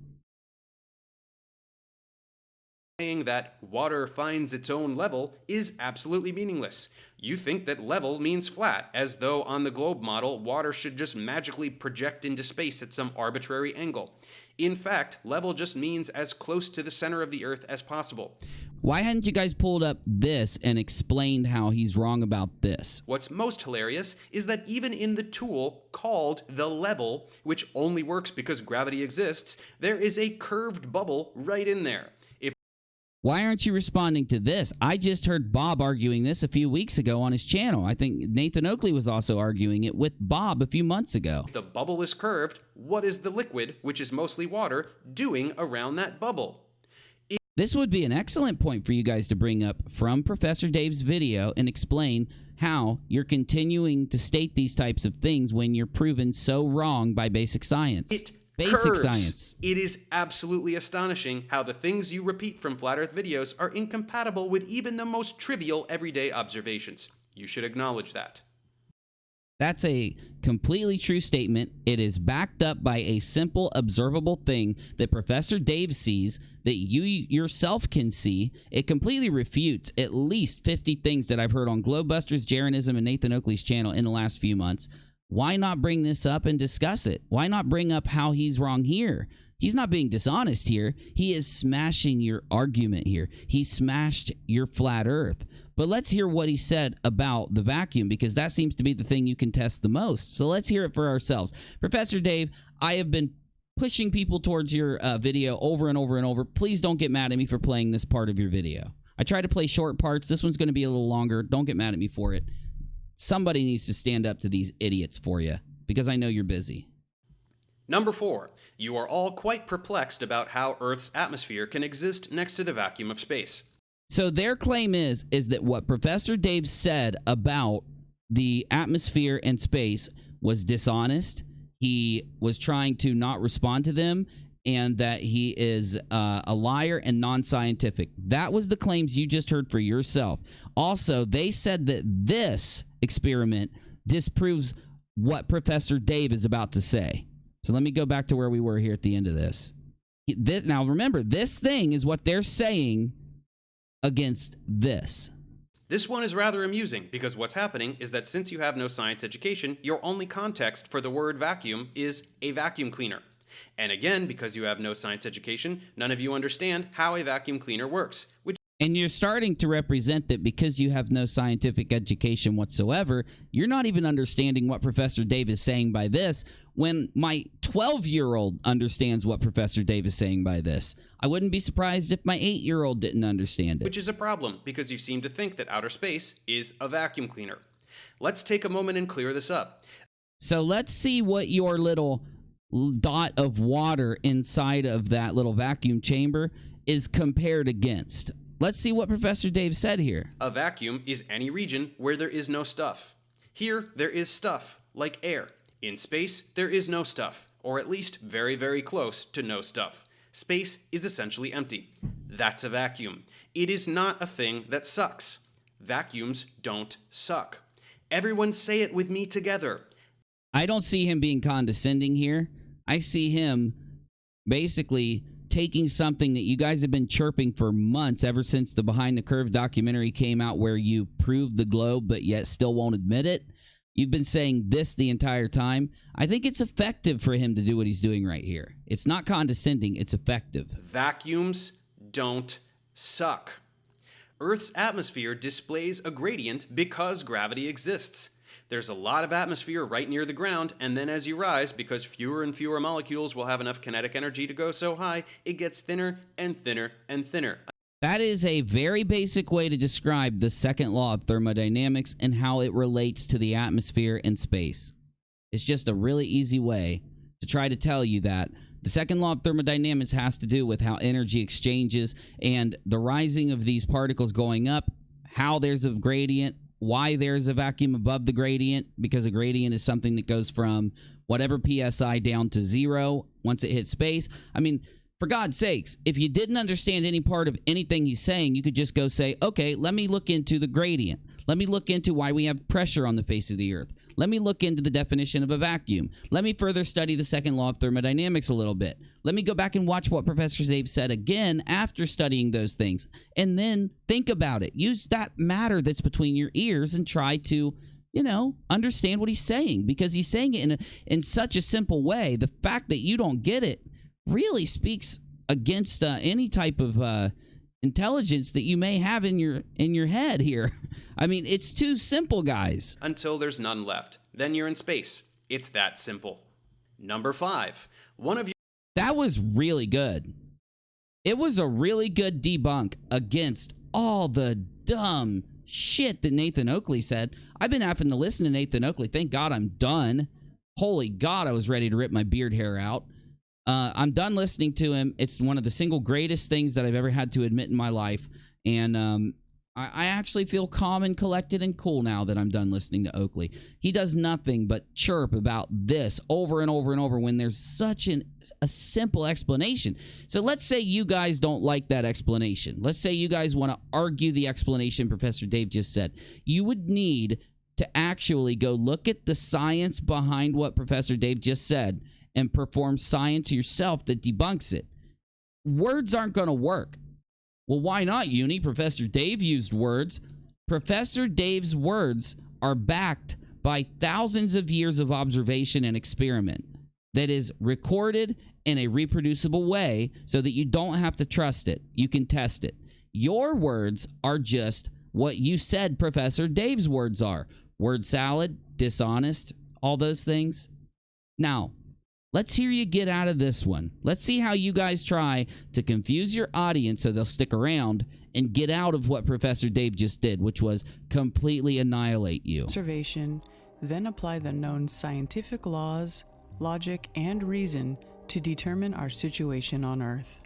Saying that water finds its own level is absolutely meaningless. You think that level means flat, as though on the globe model, water should just magically project into space at some arbitrary angle. In fact, level just means as close to the center of the Earth as possible. Why hadn't you guys pulled up this and explained how he's wrong about this? What's most hilarious is that even in the tool called the level, which only works because gravity exists, there is a curved bubble right in there. Why aren't you responding to this? I just heard Bob arguing this a few weeks ago on his channel. I think Nathan Oakley was also arguing it with Bob a few months ago. If the bubble is curved, what is the liquid, which is mostly water, doing around that bubble? This would be an excellent point for you guys to bring up from Professor Dave's video and explain how you're continuing to state these types of things when you're proven so wrong by basic science. Basic science. It is absolutely astonishing how the things you repeat from Flat Earth videos are incompatible with even the most trivial everyday observations. You should acknowledge that. That's a completely true statement. It is backed up by a simple, observable thing that Professor Dave sees, that you yourself can see. It completely refutes at least 50 things that I've heard on GlobeBusters, Jaronism, and Nathan Oakley's channel in the last few months. Why not bring this up and discuss it? Why not bring up how he's wrong here? He's not being dishonest here. He is smashing your argument here. He smashed your flat earth. But let's hear what he said about the vacuum, because that seems to be the thing you can test the most. So let's hear it for ourselves. Professor Dave, I have been pushing people towards your video over and over and over. Please don't get mad at me for playing this part of your video. I try to play short parts. This one's going to be a little longer. Don't get mad at me for it. Somebody needs to stand up to these idiots for you, because I know you're busy. Number 4, you are all quite perplexed about how Earth's atmosphere can exist next to the vacuum of space. So their claim is that what Professor Dave said about the atmosphere and space was dishonest. He was trying to not respond to them, and that he is a liar and non-scientific. That was the claims you just heard for yourself. Also, they said that this experiment disproves what Professor Dave is about to say. So let me go back to where we were here at the end of this. Now, remember, this thing is what they're saying against this. This one is rather amusing, because what's happening is that since you have no science education, your only context for the word vacuum is a vacuum cleaner. And again, because you have no science education, none of you understand how a vacuum cleaner works. And you're starting to represent that because you have no scientific education whatsoever, you're not even understanding what Professor Dave is saying by this, when my 12-year-old understands what Professor Dave is saying by this. I wouldn't be surprised if my 8-year-old didn't understand it. Which is a problem, because you seem to think that outer space is a vacuum cleaner. Let's take a moment and clear this up. So let's see what your little dot of water inside of that little vacuum chamber is compared against. Let's see what Professor Dave said here. A vacuum is any region where there is no stuff. Here, there is stuff, like air. In space, there is no stuff, or at least very, very close to no stuff. Space is essentially empty. That's a vacuum. It is not a thing that sucks. Vacuums don't suck. Everyone say it with me together. I don't see him being condescending here. I see him basically taking something that you guys have been chirping for months, ever since the Behind the Curve documentary came out, where you proved the globe but yet still won't admit it. You've been saying this the entire time. I think it's effective for him to do what he's doing right here. It's not condescending, it's effective. Vacuums don't suck. Earth's atmosphere displays a gradient because gravity exists. There's a lot of atmosphere right near the ground, and then as you rise, because fewer and fewer molecules will have enough kinetic energy to go so high, it gets thinner and thinner and thinner. That is a very basic way to describe the second law of thermodynamics and how it relates to the atmosphere and space. It's just a really easy way to try to tell you that. The second law of thermodynamics has to do with how energy exchanges and the rising of these particles going up, how there's a gradient, why there's a vacuum above the gradient, because a gradient is something that goes from whatever PSI down to 0 once it hits space. I mean, for God's sakes, if you didn't understand any part of anything he's saying, you could just go say, okay, let me look into the gradient. Let me look into why we have pressure on the face of the earth. Let me look into the definition of a vacuum. Let me further study the second law of thermodynamics a little bit. Let me go back and watch what Professor Dave said again after studying those things. And then think about it. Use that matter that's between your ears and try to, you know, understand what he's saying, because he's saying it in such a simple way. The fact that you don't get it really speaks against any type of intelligence that you may have in your head here. I mean, it's too simple, guys. Until there's none left. Then you're in space. It's that simple. Number 5. One of you... That was really good. It was a really good debunk against all the dumb shit that Nathan Oakley said. I've been having to listen to Nathan Oakley. Thank God I'm done. Holy God, I was ready to rip my beard hair out. I'm done listening to him. It's one of the single greatest things that I've ever had to admit in my life. And I actually feel calm and collected and cool now that I'm done listening to Oakley. He does nothing but chirp about this over and over and over when there's such a simple explanation. So let's say you guys don't like that explanation. Let's say you guys want to argue the explanation Professor Dave just said. You would need to actually go look at the science behind what Professor Dave just said and perform science yourself that debunks it. Words aren't going to work. Well, why not, Uni? Professor Dave used words. Professor Dave's words are backed by thousands of years of observation and experiment that is recorded in a reproducible way so that you don't have to trust it. You can test it. Your words are just what you said Professor Dave's words are. Word salad, dishonest, all those things. Now, let's hear you get out of this one. Let's see how you guys try to confuse your audience so they'll stick around and get out of what Professor Dave just did, which was completely annihilate you. Observation, then apply the known scientific laws, logic, and reason to determine our situation on Earth.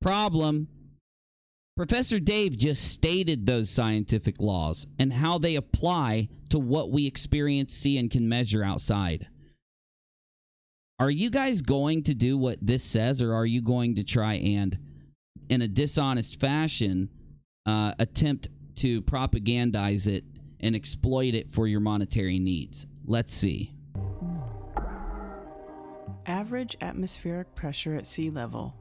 Problem. Professor Dave just stated those scientific laws and how they apply to what we experience, see, and can measure outside. Are you guys going to do what this says, or are you going to try and, in a dishonest fashion, attempt to propagandize it and exploit it for your monetary needs? Let's see. Average atmospheric pressure at sea level,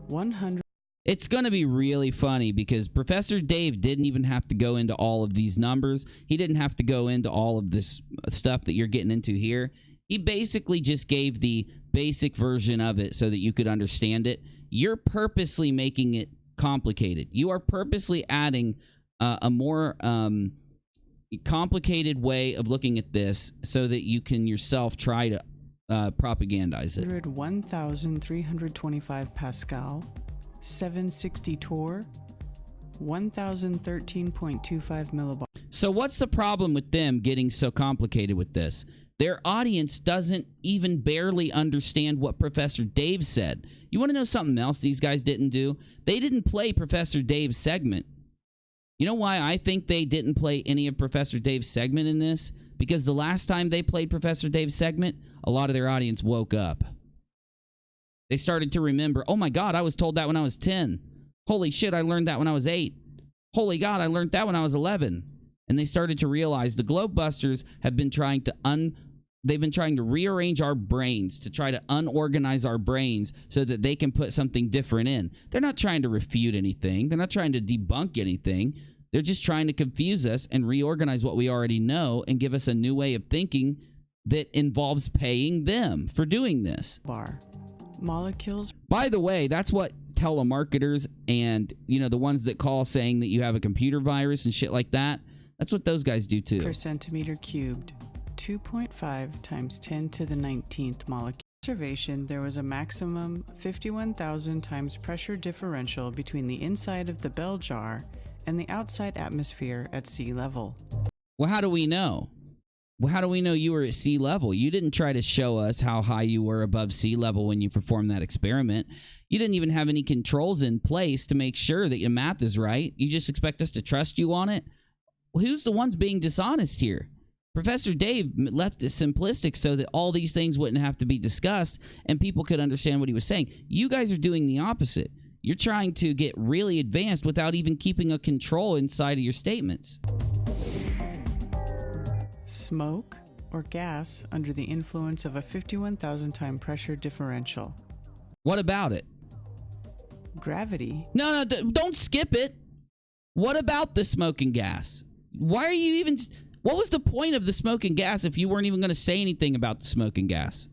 100. It's going to be really funny because Professor Dave didn't even have to go into all of these numbers. He didn't have to go into all of this stuff that you're getting into here. He basically just gave the basic version of it so that you could understand it. You're purposely making it complicated. You are purposely adding a more complicated way of looking at this so that you can yourself try to propagandize it. 1,325 Pascal, 760 torr, 1,013.25 millibar. So what's the problem with them getting so complicated with this? Their audience doesn't even barely understand what Professor Dave said. You want to know something else these guys didn't do? They didn't play Professor Dave's segment. You know why I think they didn't play any of Professor Dave's segment in this? Because the last time they played Professor Dave's segment, a lot of their audience woke up. They started to remember, oh my God, I was told that when I was 10. Holy shit, I learned that when I was 8. Holy God, I learned that when I was 11. And they started to realize the GlobeBusters have been trying to they've been trying to rearrange our brains, to try to unorganize our brains so that they can put something different in. They're not trying to refute anything. They're not trying to debunk anything. They're just trying to confuse us and reorganize what we already know and give us a new way of thinking that involves paying them for doing this. Molecules. By the way, that's what telemarketers and, you know, the ones that call saying that you have a computer virus and shit like that, that's what those guys do too. Per centimeter cubed, 2.5 times 10 to the 19th molecule. Observation, there was a maximum 51,000 times pressure differential between the inside of the bell jar and the outside atmosphere at sea level. Well, how do we know? Well, how do we know you were at sea level? You didn't try to show us how high you were above sea level when you performed that experiment. You didn't even have any controls in place to make sure that your math is right. You just expect us to trust you on it? who's the ones being dishonest here? Professor Dave left it simplistic so that all these things wouldn't have to be discussed and people could understand what he was saying. You guys are doing the opposite. You're trying to get really advanced without even keeping a control inside of your statements. Smoke or gas under the influence of a 51,000 time pressure differential. What about it? Gravity. No, don't skip it. What about the smoke and gas? Why are you even... What was the point of the smoke and gas if you weren't even going to say anything about the smoke and gas?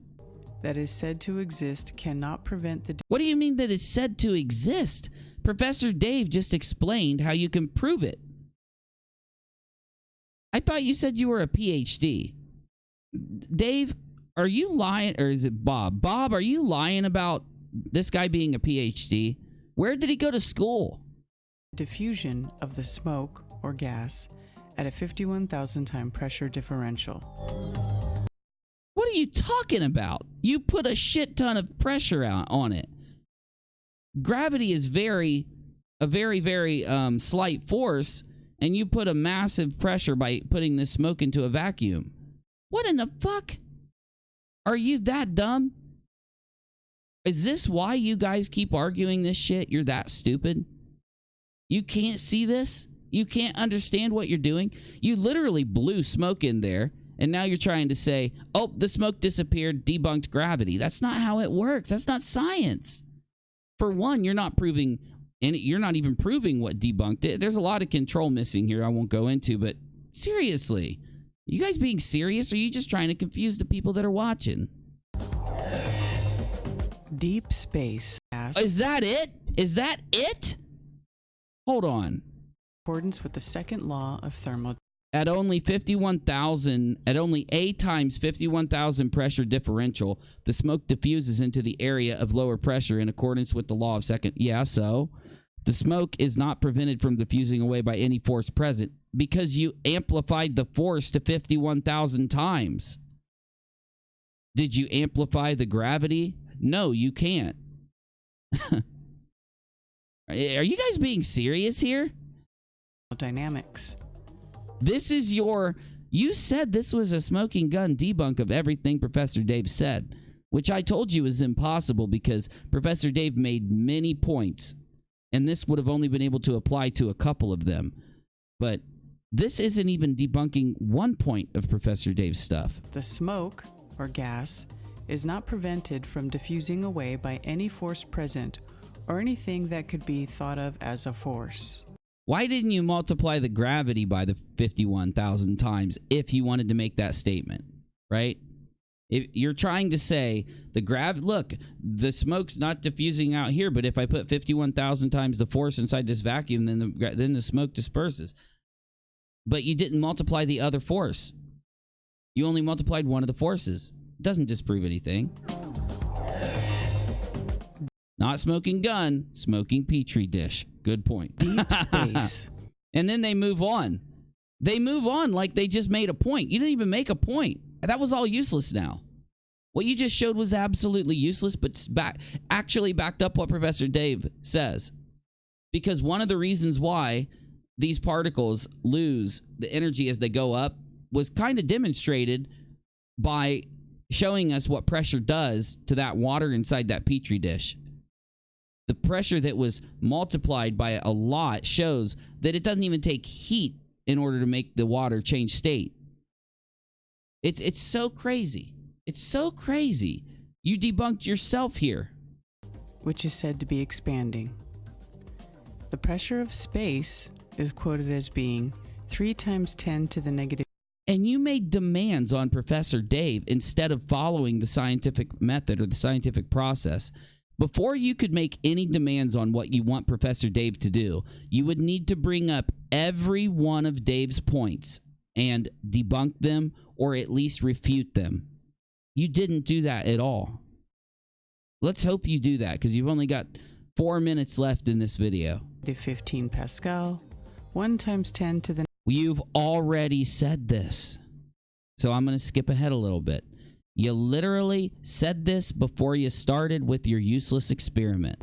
That is said to exist cannot prevent the... What do you mean that is said to exist? Professor Dave just explained how you can prove it. I thought you said you were a PhD. Dave, are you lying? Or is it Bob? Bob, are you lying about this guy being a PhD? Where did he go to school? Diffusion of the smoke or gas at a 51,000 time pressure differential. What are you talking about? You put a shit ton of pressure out on it. Gravity is a very slight force, and you put a massive pressure by putting this smoke into a vacuum. What in the fuck? Are you that dumb? Is this why you guys keep arguing this shit? You're that stupid? You can't see this? You can't understand what you're doing? You literally blew smoke in there, and now you're trying to say, oh, the smoke disappeared, debunked gravity. That's not how it works. That's not science. For one, you're not proving, and you're not even proving what debunked it. There's a lot of control missing here I won't go into, but seriously, you guys being serious, or are you just trying to confuse the people that are watching? Deep space. Is that it? Is that it? Hold on. In accordance with the second law of thermodynamics. At only 51,000, at only A times 51,000 pressure differential, the smoke diffuses into the area of lower pressure in accordance with the law of second. Yeah, so the smoke is not prevented from diffusing away by any force present because you amplified the force to 51,000 times. Did you amplify the gravity? No, you can't. Are you guys being serious here? Dynamics. This is your... You said this was a smoking gun debunk of everything Professor Dave said, which I told you is impossible because Professor Dave made many points, and this would have only been able to apply to a couple of them. But this isn't even debunking one point of Professor Dave's stuff. The smoke, or gas, is not prevented from diffusing away by any force present or anything that could be thought of as a force. Why didn't you multiply the gravity by the 51,000 times if you wanted to make that statement, right? If you're trying to say look, the smoke's not diffusing out here, but if I put 51,000 times the force inside this vacuum, then the smoke disperses. But you didn't multiply the other force. You only multiplied one of the forces. It doesn't disprove anything. Not smoking gun, smoking petri dish. Good point. Deep space. And then they move on. They move on like they just made a point. You didn't even make a point. That was all useless now. What you just showed was absolutely useless, but actually backed up what Professor Dave says. Because one of the reasons why these particles lose the energy as they go up was kind of demonstrated by showing us what pressure does to that water inside that petri dish. The pressure that was multiplied by a lot shows that it doesn't even take heat in order to make the water change state. It's so crazy. It's so crazy. You debunked yourself here. Which is said to be expanding. The pressure of space is quoted as being 3 times 10 to the negative. And you made demands on Professor Dave instead of following the scientific method or the scientific process. Before you could make any demands on what you want Professor Dave to do, you would need to bring up every one of Dave's points and debunk them or at least refute them. You didn't do that at all. Let's hope you do that because you've only got 4 minutes left in this video. 15 Pascal, 1 times 10 to the... You've already said this. So I'm going to skip ahead a little bit. You literally said this before you started with your useless experiment.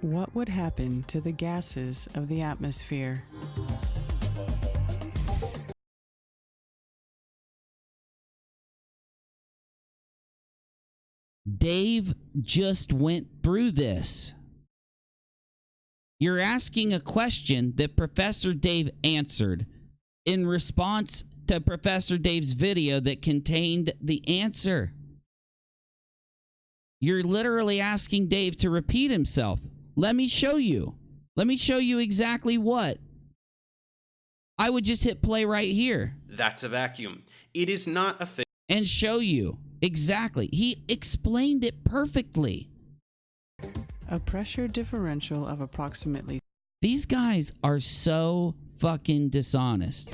What would happen to the gases of the atmosphere? Dave just went through this. You're asking a question that Professor Dave answered in response to Professor Dave's video that contained the answer. You're literally asking Dave to repeat himself. Let me show you. Let me show you exactly what. I would just hit play right here. That's a vacuum. It is not a thing. And show you exactly. He explained it perfectly. A pressure differential of approximately... These guys are so fucking dishonest.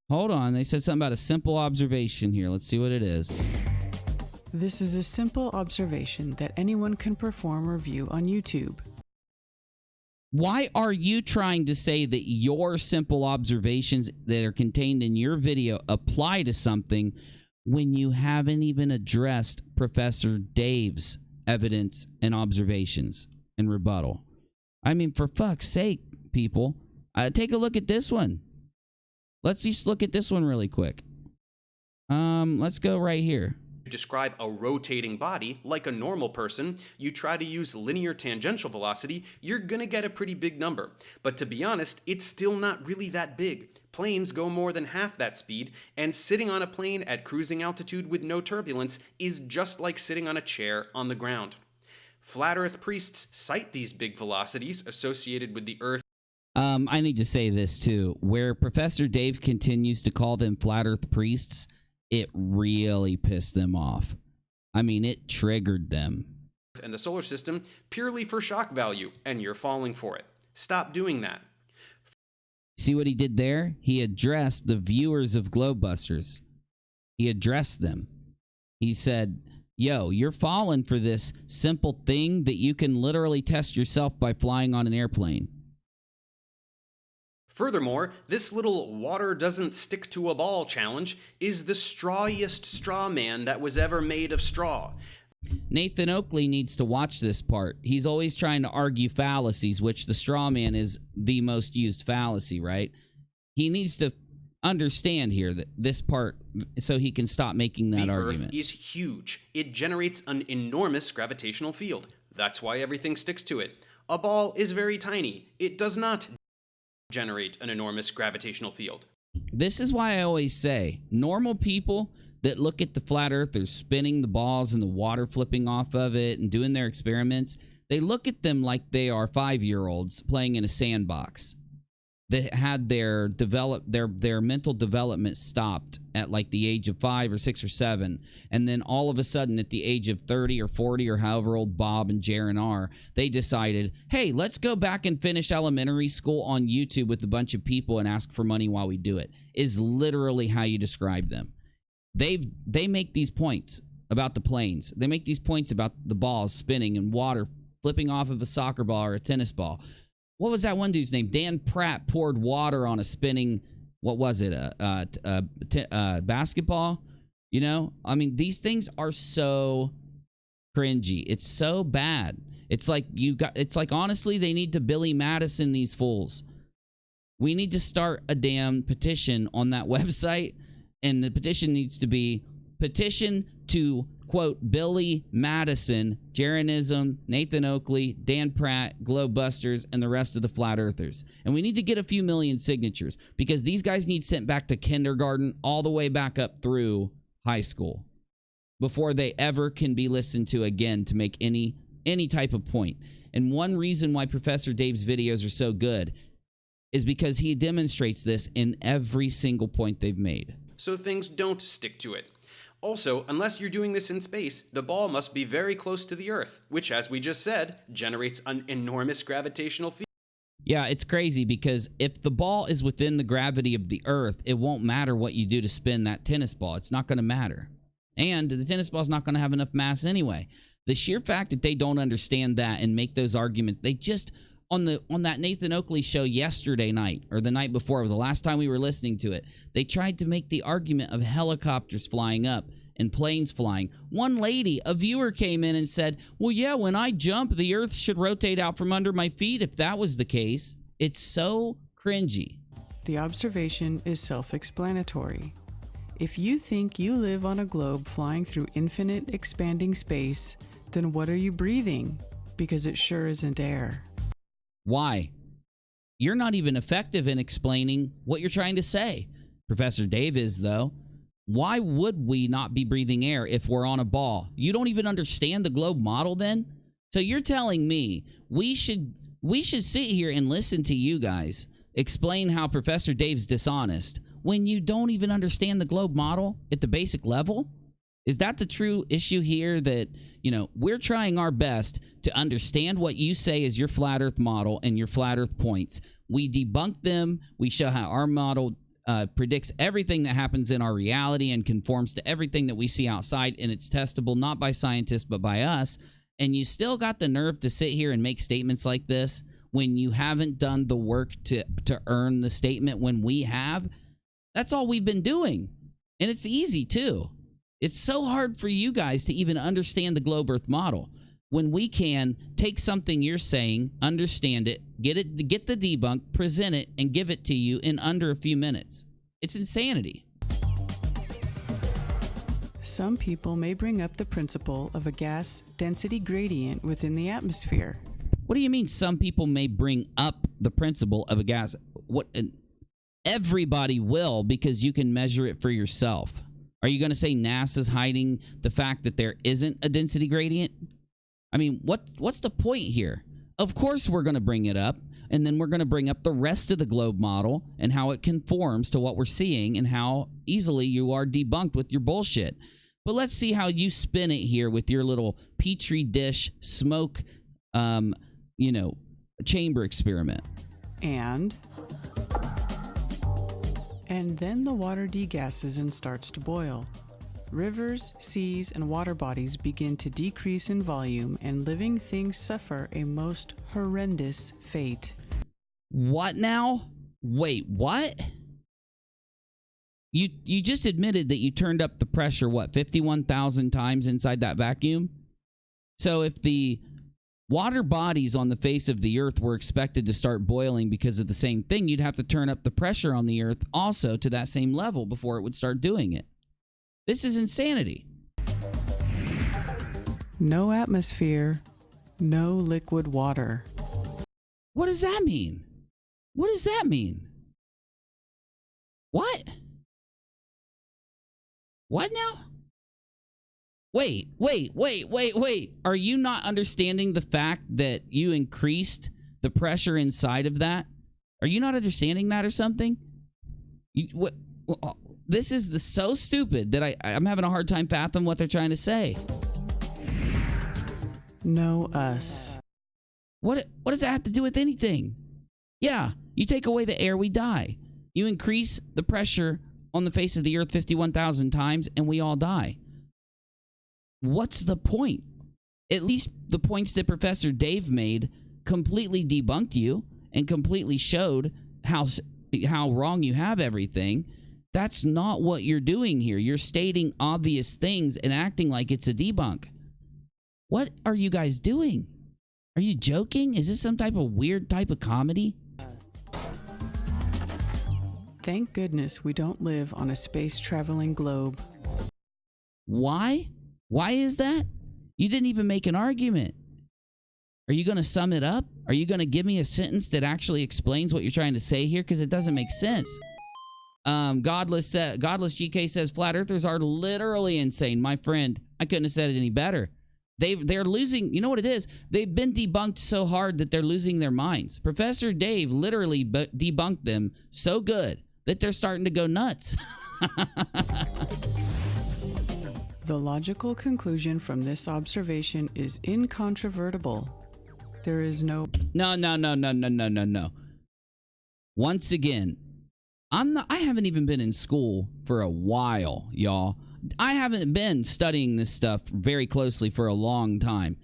Hold on. They said something about a simple observation here. Let's see what it is. This is a simple observation that anyone can perform or view on YouTube. Why are you trying to say that your simple observations that are contained in your video apply to something when you haven't even addressed Professor Dave's evidence and observations and rebuttal? I mean, for fuck's sake, people. Take a look at this one. Let's just look at this one really quick. Let's go right here. Describe a rotating body like a normal person, you try to use linear tangential velocity, you're gonna get a pretty big number. But to be honest, it's still not really that big. Planes go more than half that speed, and sitting on a plane at cruising altitude with no turbulence is just like sitting on a chair on the ground. Flat Earth priests cite these big velocities associated with the Earth. I need to say this too. Where Professor Dave continues to call them flat Earth priests, it really pissed them off. I mean, it triggered them. And the solar system purely for shock value, and you're falling for it. Stop doing that. See what he did there? He addressed the viewers of GlobeBusters. He addressed them. He said, yo, you're falling for this simple thing that you can literally test yourself by flying on an airplane. Furthermore, this little water doesn't stick to a ball challenge is the strawiest straw man that was ever made of straw. Nathan Oakley needs to watch this part. He's always trying to argue fallacies, which the straw man is the most used fallacy, right? He needs to understand here that this part so he can stop making that argument. The Earth is huge. It generates an enormous gravitational field. That's why everything sticks to it. A ball is very tiny. It does not generate an enormous gravitational field. This is why I always say, normal people that look at the flat earthers spinning the balls and the water flipping off of it and doing their experiments, they look at them like they are 5-year-olds playing in a sandbox that had their mental development stopped at like the age of 5 or 6 or 7, and then all of a sudden at the age of 30 or 40 or however old Bob and Jaron are, they decided, hey, let's go back and finish elementary school on YouTube with a bunch of people and ask for money while we do it, is literally how you describe them. They make these points about the planes. They make these points about the balls spinning and water flipping off of a soccer ball or a tennis ball. What was that one dude's name? Dan Pratt poured water on a spinning, what was it, a basketball? You know? I mean, these things are so cringy. It's so bad. It's like honestly, they need to Billy Madison these fools. We need to start a damn petition on that website, and the petition needs to be petition to, quote, Billy Madison, Jaronism, Nathan Oakley, Dan Pratt, GlobeBusters, and the rest of the flat earthers. And we need to get a few million signatures because these guys need sent back to kindergarten all the way back up through high school before they ever can be listened to again to make any type of point. And one reason why Professor Dave's videos are so good is because he demonstrates this in every single point they've made. So things don't stick to it. Also, unless you're doing this in space, the ball must be very close to the Earth, which, as we just said, generates an enormous gravitational field. Yeah, it's crazy because if the ball is within the gravity of the Earth, it won't matter what you do to spin that tennis ball. It's not going to matter. And the tennis ball is not going to have enough mass anyway. The sheer fact that they don't understand that and make those arguments, they just... On that Nathan Oakley show yesterday night, or the night before, the last time we were listening to it, they tried to make the argument of helicopters flying up and planes flying. One lady, a viewer, came in and said, well, yeah, when I jump, the earth should rotate out from under my feet if that was the case. It's so cringy. The observation is self-explanatory. If you think you live on a globe flying through infinite expanding space, then what are you breathing? Because it sure isn't air. Why? You're not even effective in explaining what you're trying to say. Professor Dave is, though. Why would we not be breathing air if we're on a ball? You don't even understand the globe model then? So you're telling me we should sit here and listen to you guys explain how Professor Dave's dishonest when you don't even understand the globe model at the basic level? Is that the true issue here, that, we're trying our best to understand what you say is your flat earth model and your flat earth points. We debunk them. We show how our model predicts everything that happens in our reality and conforms to everything that we see outside, and it's testable not by scientists but by us. And you still got the nerve to sit here and make statements like this when you haven't done the work to earn the statement when we have? That's all we've been doing. And it's easy, too. It's so hard for you guys to even understand the globe earth model when we can take something you're saying, understand it, get the debunk, present it, and give it to you in under a few minutes. It's insanity. Some people may bring up the principle of a gas density gradient within the atmosphere. What do you mean some people may bring up the principle of a gas? Everybody will, because you can measure it for yourself. Are you going to say NASA's hiding the fact that there isn't a density gradient? I mean, what's the point here? Of course we're going to bring it up, and then we're going to bring up the rest of the globe model and how it conforms to what we're seeing and how easily you are debunked with your bullshit. But let's see how you spin it here with your little petri dish smoke, chamber experiment. And then the water degasses and starts to boil. Rivers, seas, and water bodies begin to decrease in volume, and living things suffer a most horrendous fate. What now? Wait, what? You just admitted that you turned up the pressure, 51,000 times inside that vacuum? So if the water bodies on the face of the earth were expected to start boiling because of the same thing, you'd have to turn up the pressure on the earth also to that same level before it would start doing it. This is insanity. No atmosphere, no liquid water. What does that mean? What does that mean? What? What now? Wait. Are you not understanding the fact that you increased the pressure inside of that? Are you not understanding that or something? This is so stupid that I'm having a hard time fathoming what they're trying to say. No us. What does that have to do with anything? Yeah, you take away the air, we die. You increase the pressure on the face of the earth 51,000 times, and we all die. What's the point? At least the points that Professor Dave made completely debunked you and completely showed how wrong you have everything. That's not what you're doing here. You're stating obvious things and acting like it's a debunk. What are you guys doing? Are you joking? Is this some type of weird type of comedy? Thank goodness we don't live on a space-traveling globe. Why? Why is that? You didn't even make an argument. Are you going to sum it up? Are you going to give me a sentence that actually explains what you're trying to say here? Because it doesn't make sense. Godless GK says, flat earthers are literally insane. My friend, I couldn't have said it any better. They're losing, you know what it is? They've been debunked so hard that they're losing their minds. Professor Dave literally debunked them so good that they're starting to go nuts. The logical conclusion from this observation is incontrovertible. There is no... No. Once again, I haven't even been in school for a while, y'all. I haven't been studying this stuff very closely for a long time.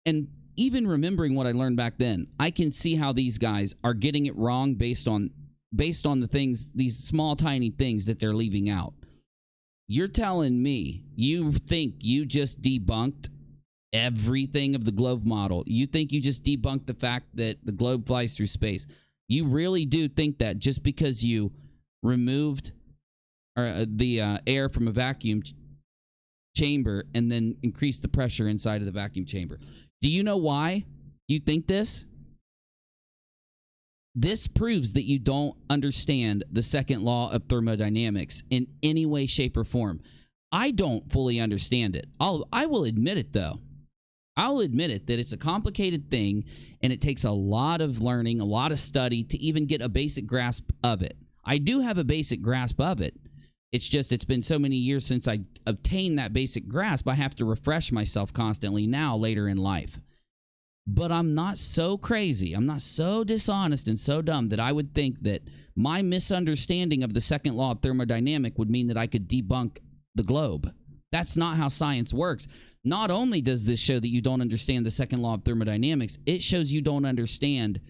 And even remembering what I learned back then, I can see how these guys are getting it wrong based on the things, these small, tiny things that they're leaving out. You're telling me you think you just debunked everything of the globe model? You think you just debunked the fact that the globe flies through space? You really do think that just because you removed the air from a vacuum chamber and then increased the pressure inside of the vacuum chamber? Do you know why you think this? This proves that you don't understand the second law of thermodynamics in any way, shape, or form. I don't fully understand it. I will admit it, though. I'll admit it that it's a complicated thing, and it takes a lot of learning, a lot of study to even get a basic grasp of it. I do have a basic grasp of it. It's just it's been so many years since I obtained that basic grasp, I have to refresh myself constantly now later in life. But I'm not so crazy, I'm not so dishonest and so dumb that I would think that my misunderstanding of the second law of thermodynamics would mean that I could debunk the globe. That's not how science works. Not only does this show that you don't understand the second law of thermodynamics, it shows you don't understand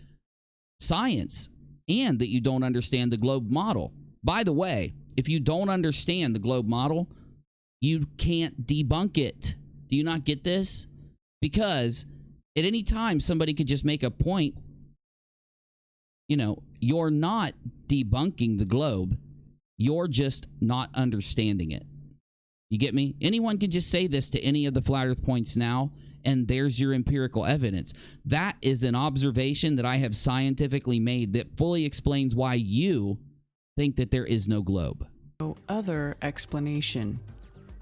science and that you don't understand the globe model. By the way, if you don't understand the globe model, you can't debunk it. Do you not get this? Because at any time, somebody could just make a point. You know, you're not debunking the globe. You're just not understanding it. You get me? Anyone can just say this to any of the flat earth points now, and there's your empirical evidence. That is an observation that I have scientifically made that fully explains why you think that there is no globe. No other explanation.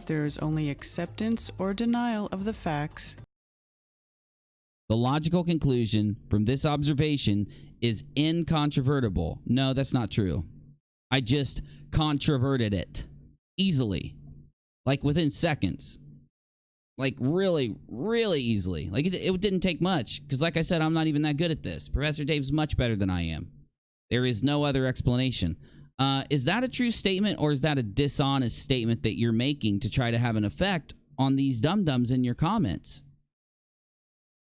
There is only acceptance or denial of the facts. The logical conclusion from this observation is incontrovertible. No, that's not true. I just controverted it easily, like within seconds, like really, really easily. Like it didn't take much because, like I said, I'm not even that good at this. Professor Dave's much better than I am. There is no other explanation. Is that a true statement, or is that a dishonest statement that you're making to try to have an effect on these dum-dums in your comments?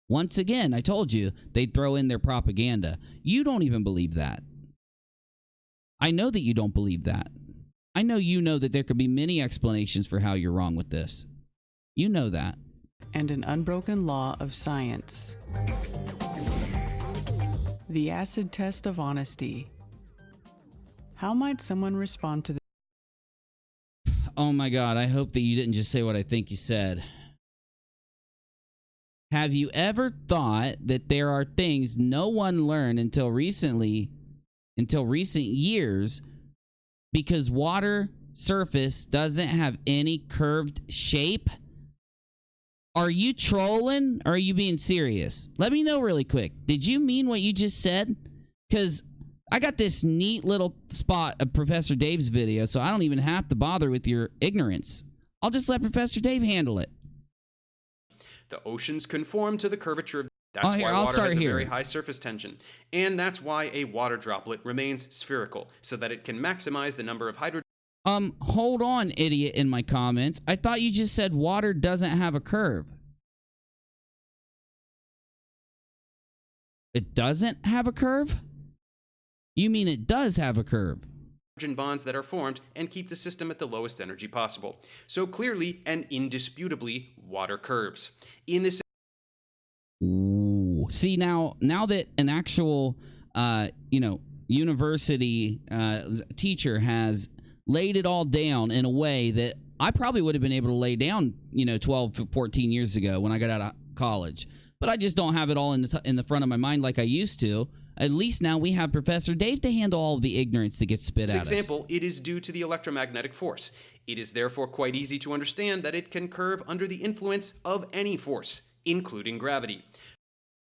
Once again, I told you they'd throw in their propaganda. You don't even believe that. I know that you don't believe that. I know you know that there could be many explanations for how you're wrong with this. You know that. And an unbroken law of science. The acid test of honesty. How might someone respond to this? Oh my God, I hope that you didn't just say what I think you said. Have you ever thought that there are things no one learned until recent years, because water surface doesn't have any curved shape? Are you trolling or are you being serious? Let me know really quick. Did you mean what you just said? Because I got this neat little spot of Professor Dave's video, so I don't even have to bother with your ignorance. I'll just let Professor Dave handle it. The oceans conform to the curvature of... That's why water has a very high surface tension. And that's why a water droplet remains spherical, so that it can maximize the number of hydrogen... Hold on, idiot in my comments. I thought you just said water doesn't have a curve. It doesn't have a curve? You mean it does have a curve? Bonds that are formed and keep the system at the lowest energy possible. So clearly and indisputably, water curves. In this... Ooh. See, now that an actual, university teacher has laid it all down in a way that I probably would have been able to lay down, 12, 14 years ago when I got out of college. But I just don't have it all in the front of my mind like I used to. At least now we have Professor Dave to handle all of the ignorance that gets spit at us. For example, it is due to the electromagnetic force. It is therefore quite easy to understand that it can curve under the influence of any force, including gravity.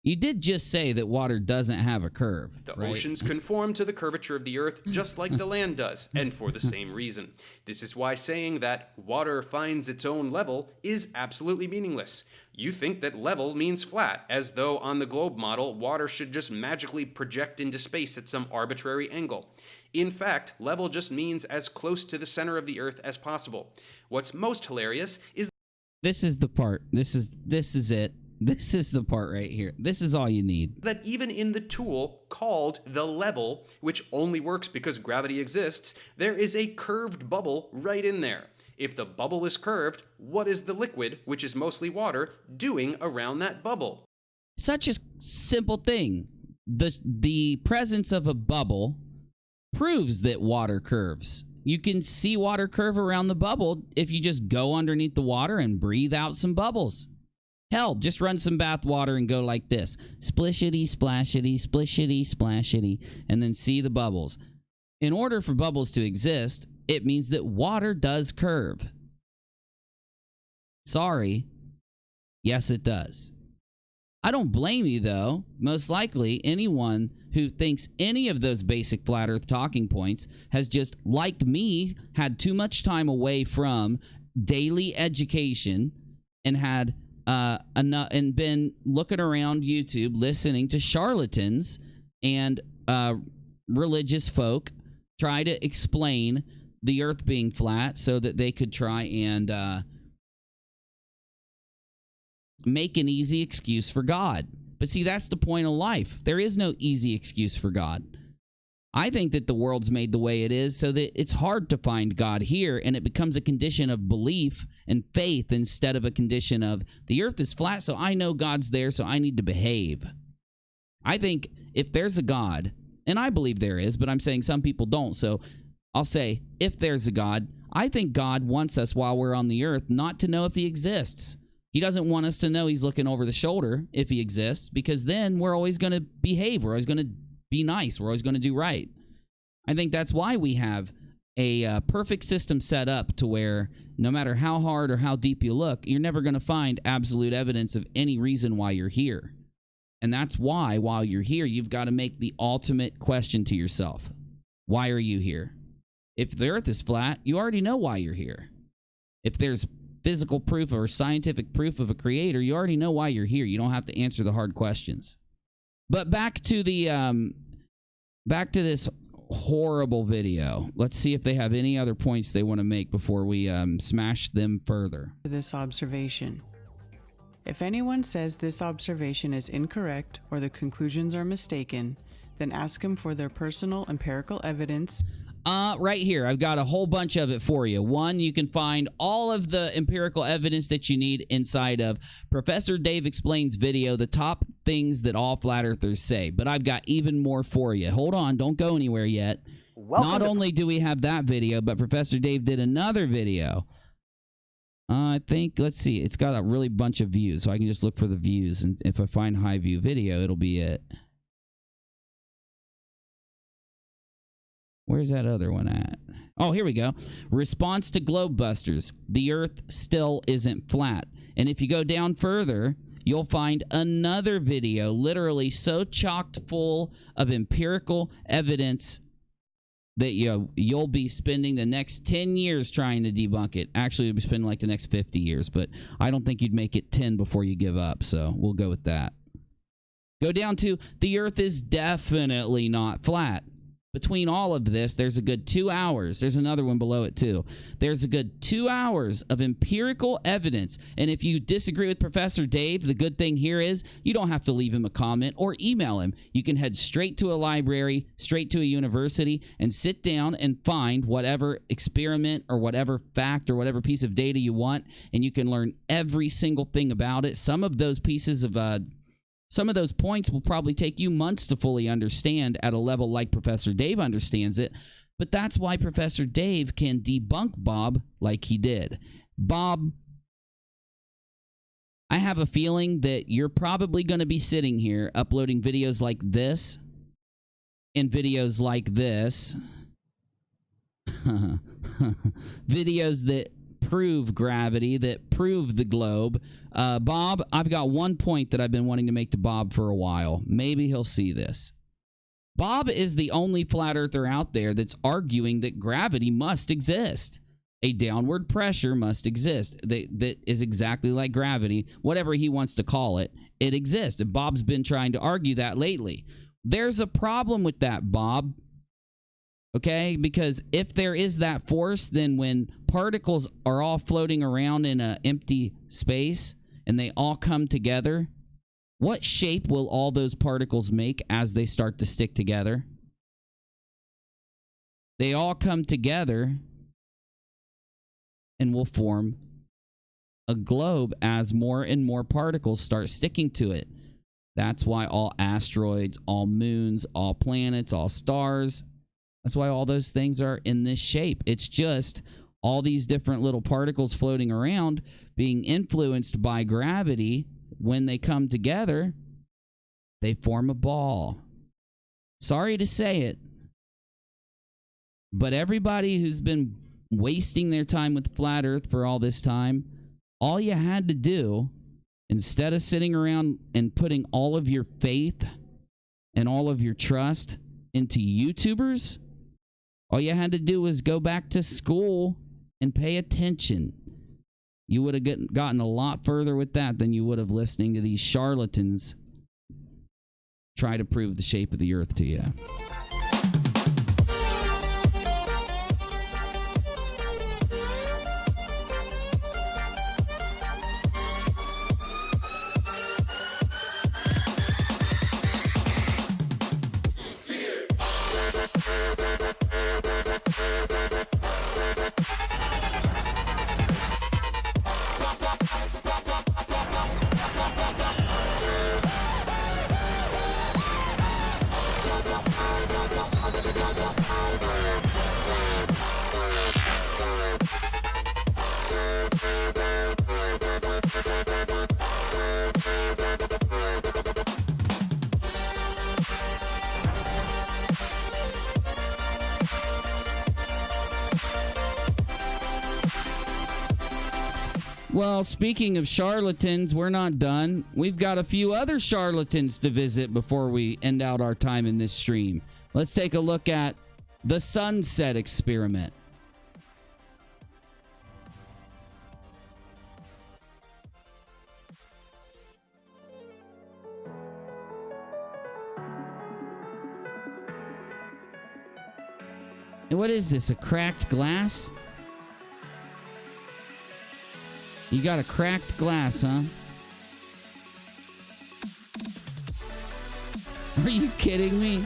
You did just say that water doesn't have a curve. The oceans conform to the curvature of the Earth just like the land does, and for the same reason. This is why saying that water finds its own level is absolutely meaningless. You think that level means flat, as though on the globe model, water should just magically project into space at some arbitrary angle. In fact, level just means as close to the center of the Earth as possible. What's most hilarious is... This is the part. This is it. This is the part right here. This is all you need. That even in the tool called the level, which only works because gravity exists, there is a curved bubble right in there. If the bubble is curved, what is the liquid, which is mostly water, doing around that bubble? Such a simple thing. The presence of a bubble proves that water curves. You can see water curve around the bubble if you just go underneath the water and breathe out some bubbles. Hell, just run some bath water and go like this. Splishity, splashity, splishity, splashity, and then see the bubbles. In order for bubbles to exist, it means that water does curve. Sorry. Yes, it does. I don't blame you, though. Most likely, anyone who thinks any of those basic flat earth talking points has just, like me, had too much time away from daily education and had and been looking around YouTube, listening to charlatans and religious folk try to explain the earth being flat so that they could try and make an easy excuse for God. But see, that's the point of life. There is no easy excuse for God. I think that the world's made the way it is so that it's hard to find God here, and it becomes a condition of belief and faith instead of a condition of the earth is flat, so I know God's there, so I need to behave. I think if there's a God, and I believe there is, but I'm saying some people don't, so I'll say if there's a God, I think God wants us while we're on the earth not to know if he exists. He doesn't want us to know he's looking over the shoulder if he exists, because then we're always going to behave. We're always going to be nice. We're always going to do right. I think that's why we have a perfect system set up to where no matter how hard or how deep you look, you're never going to find absolute evidence of any reason why you're here. And that's why, while you're here, you've got to make the ultimate question to yourself. Why are you here? If the earth is flat, you already know why you're here. If there's physical proof or scientific proof of a creator, you already know why you're here. You don't have to answer the hard questions. But back to this horrible video. Let's see if they have any other points they want to make before we smash them further. This observation. If anyone says this observation is incorrect or the conclusions are mistaken, then ask them for their personal empirical evidence. Right here, I've got a whole bunch of it for you. One, you can find all of the empirical evidence that you need inside of Professor Dave Explains video, the top things that all flat earthers say. But I've got even more for you. Hold on, don't go anywhere yet. Not only do we have that video, but Professor Dave did another video. I think, let's see, it's got a really bunch of views, so I can just look for the views. And if I find high view video, it'll be it. Where's that other one at? Oh, here we go. Response to GlobeBusters. The earth still isn't flat. And if you go down further, you'll find another video literally so chocked full of empirical evidence that you'll be spending the next 10 years trying to debunk it. Actually, you'll be spending like the next 50 years, but I don't think you'd make it 10 before you give up, so we'll go with that. Go down to the earth is definitely not flat. Between all of this, there's a good 2 hours. There's another one below it, too. There's a good 2 hours of empirical evidence. And if you disagree with Professor Dave, the good thing here is you don't have to leave him a comment or email him. You can head straight to a library, straight to a university, and sit down and find whatever experiment or whatever fact or whatever piece of data you want, and you can learn every single thing about it. Some of those points will probably take you months to fully understand at a level like Professor Dave understands it, but that's why Professor Dave can debunk Bob like he did. Bob, I have a feeling that you're probably going to be sitting here uploading videos like this and videos like this. Videos that prove gravity, that prove the globe. Bob, I've got one point that I've been wanting to make to Bob for a while. Maybe he'll see this. Bob is the only flat earther out there that's arguing that gravity must exist. A downward pressure must exist. That is exactly like gravity. Whatever he wants to call it, it exists. And Bob's been trying to argue that lately. There's a problem with that, Bob. Okay, because if there is that force, then when particles are all floating around in an empty space and they all come together, what shape will all those particles make as they start to stick together? They all come together and will form a globe as more and more particles start sticking to it. That's why all asteroids, all moons, all planets, all stars, that's why all those things are in this shape. It's just all these different little particles floating around being influenced by gravity. When they come together, they form a ball. Sorry to say it, but everybody who's been wasting their time with Flat Earth for all this time, all you had to do, instead of sitting around and putting all of your faith and all of your trust into YouTubers, all you had to do was go back to school and pay attention. You would have gotten a lot further with that than you would have listening to these charlatans try to prove the shape of the earth to you. Well, speaking of charlatans, we're not done. We've got a few other charlatans to visit before we end out our time in this stream. Let's take a look at the sunset experiment. And what is this, a cracked glass? You got a cracked glass, huh? Are you kidding me?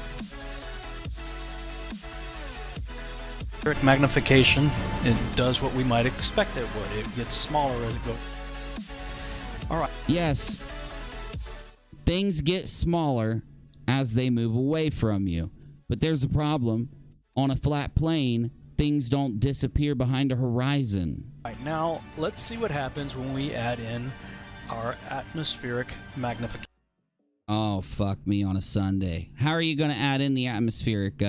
Magnification, it does what we might expect it would. It gets smaller as it goes. All right. Yes. Things get smaller as they move away from you. But there's a problem. On a flat plane, things don't disappear behind a horizon. Right, now, let's see what happens when we add in our atmospheric magnification. Oh, fuck me on a Sunday. How are you going to add in the atmospheric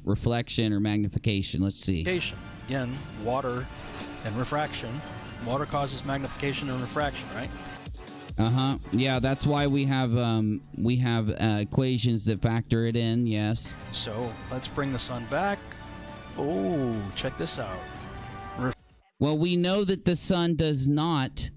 reflection or magnification? Let's see. Again, water and refraction. Water causes magnification and refraction, right? Uh-huh. Yeah, that's why we have equations that factor it in, yes. So, let's bring the sun back. Oh, check this out. Well, we know that the sun does not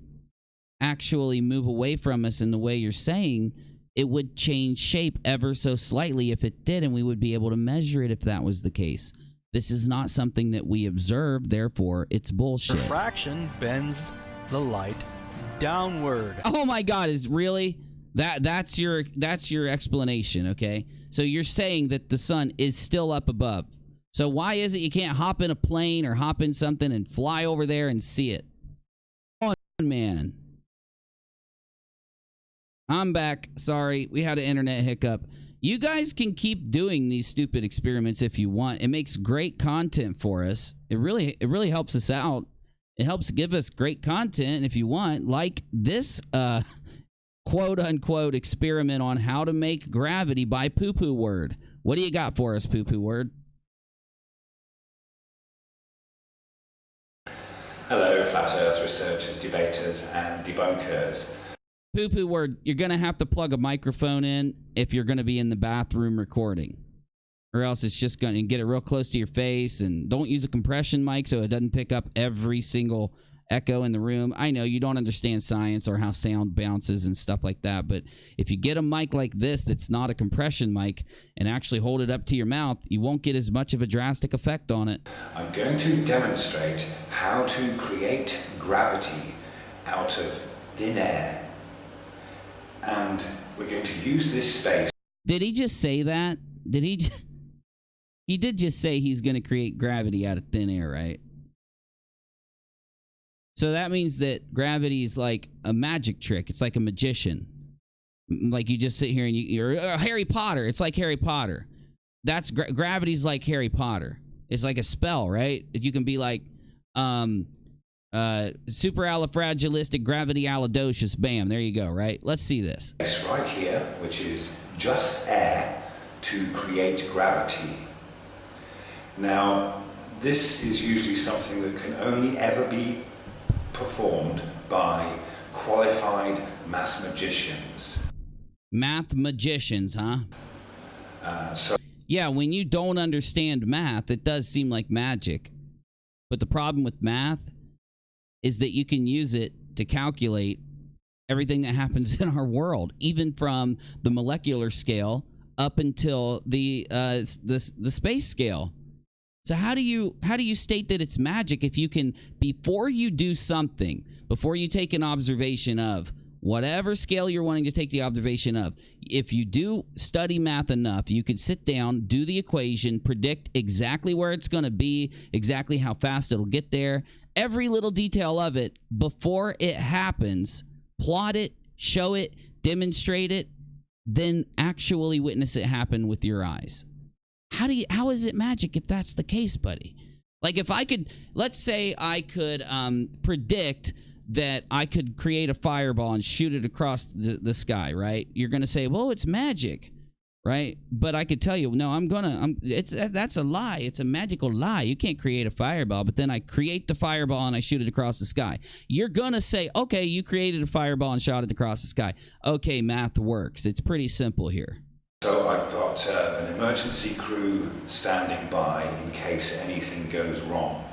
actually move away from us in the way you're saying. It would change shape ever so slightly if it did, and we would be able to measure it if that was the case. This is not something that we observe, therefore it's bullshit. Refraction bends the light downward. Oh my God, is really? That's your explanation, okay? So you're saying that the sun is still up above. So why is it you can't hop in a plane or hop in something and fly over there and see it? Oh, man. I'm back. Sorry, we had an internet hiccup. You guys can keep doing these stupid experiments if you want. It makes great content for us. It really helps us out. It helps give us great content if you want, like this quote-unquote experiment on how to make gravity by Poo-Poo Word. What do you got for us, Poo-Poo Word? Hello, Flat Earth researchers, debaters, and debunkers. Poo-Poo Word, you're going to have to plug a microphone in if you're going to be in the bathroom recording. Or else it's just going to get it real close to your face. And don't use a compression mic so it doesn't pick up every single echo in the room. I know you don't understand science or how sound bounces and stuff like that. But if you get a mic like this that's not a compression mic and actually hold it up to your mouth, you won't get as much of a drastic effect on it. I'm going to demonstrate how to create gravity out of thin air. And we're going to use this space. Did he just say that? Did he? He did just say he's going to create gravity out of thin air, right? So that means that gravity is like a magic trick. It's like a magician. Like you just sit here and you're Harry Potter. It's like Harry Potter. That's gravity's like Harry Potter. It's like a spell, right? You can be like superalifragilistic gravity alidocious. Bam, there you go, right? Let's see this. This right here, which is just air to create gravity. Now, this is usually something that can only ever be performed by qualified math magicians. Math magicians, huh? Yeah, when you don't understand math, it does seem like magic. But the problem with math is that you can use it to calculate everything that happens in our world, even from the molecular scale up until the space scale. So how do you state that it's magic if you can, before you do something, before you take an observation of whatever scale you're wanting to take the observation of, if you do study math enough, you could sit down, do the equation, predict exactly where it's going to be, exactly how fast it'll get there, every little detail of it before it happens, plot it, show it, demonstrate it, then actually witness it happen with your eyes. How is it magic if that's the case, buddy? Like if I could, let's say I could predict that I could create a fireball and shoot it across the sky, right? You're going to say, well, it's magic, right? But I could tell you, no, that's a lie. It's a magical lie. You can't create a fireball, but then I create the fireball and I shoot it across the sky. You're going to say, okay, you created a fireball and shot it across the sky. Okay, math works. It's pretty simple here. So I've got an emergency crew standing by in case anything goes wrong.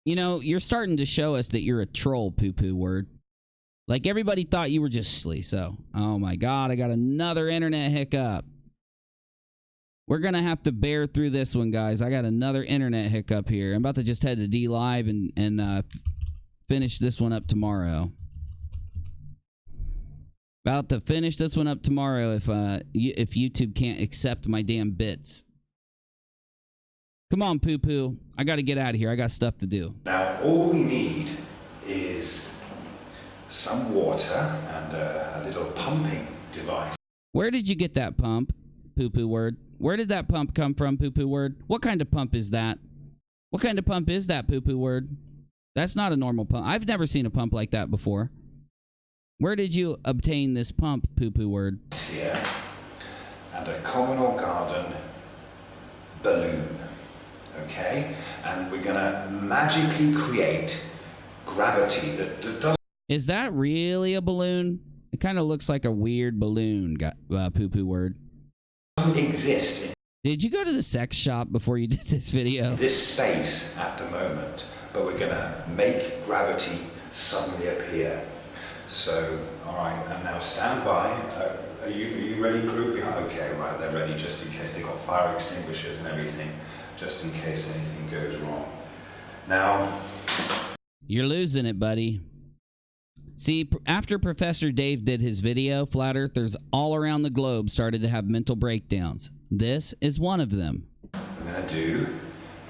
You know, you're starting to show us that you're a troll, poo-poo word. Like, everybody thought you were just silly, so. Oh, my God, I got another internet hiccup. We're going to have to bear through this one, guys. I got another internet hiccup here. I'm about to just head to D-Live and finish this one up tomorrow. About to finish this one up tomorrow if YouTube can't accept my damn bits. Come on, poo-poo. I got to get out of here. I got stuff to do. Now, all we need is some water and a little pumping device. Where did you get that pump, poo-poo word? Where did that pump come from, poo-poo word? What kind of pump is that? What kind of pump is that, poo-poo word? That's not a normal pump. I've never seen a pump like that before. Where did you obtain this pump, poo-poo word? Here, and a common or garden balloon, okay? And we're going to magically create gravity that doesn't... Is that really a balloon? It kind of looks like a weird balloon, poo-poo word. ...doesn't exist in... Did you go to the sex shop before you did this video? ...this space at the moment, but we're going to make gravity suddenly appear. So, all right, and now stand by. Are you ready, crew? Okay, right, they're ready just in case. They've got fire extinguishers and everything, just in case anything goes wrong. Now... You're losing it, buddy. See, after Professor Dave did his video, Flat Earthers all around the globe started to have mental breakdowns. This is one of them. What I'm going to do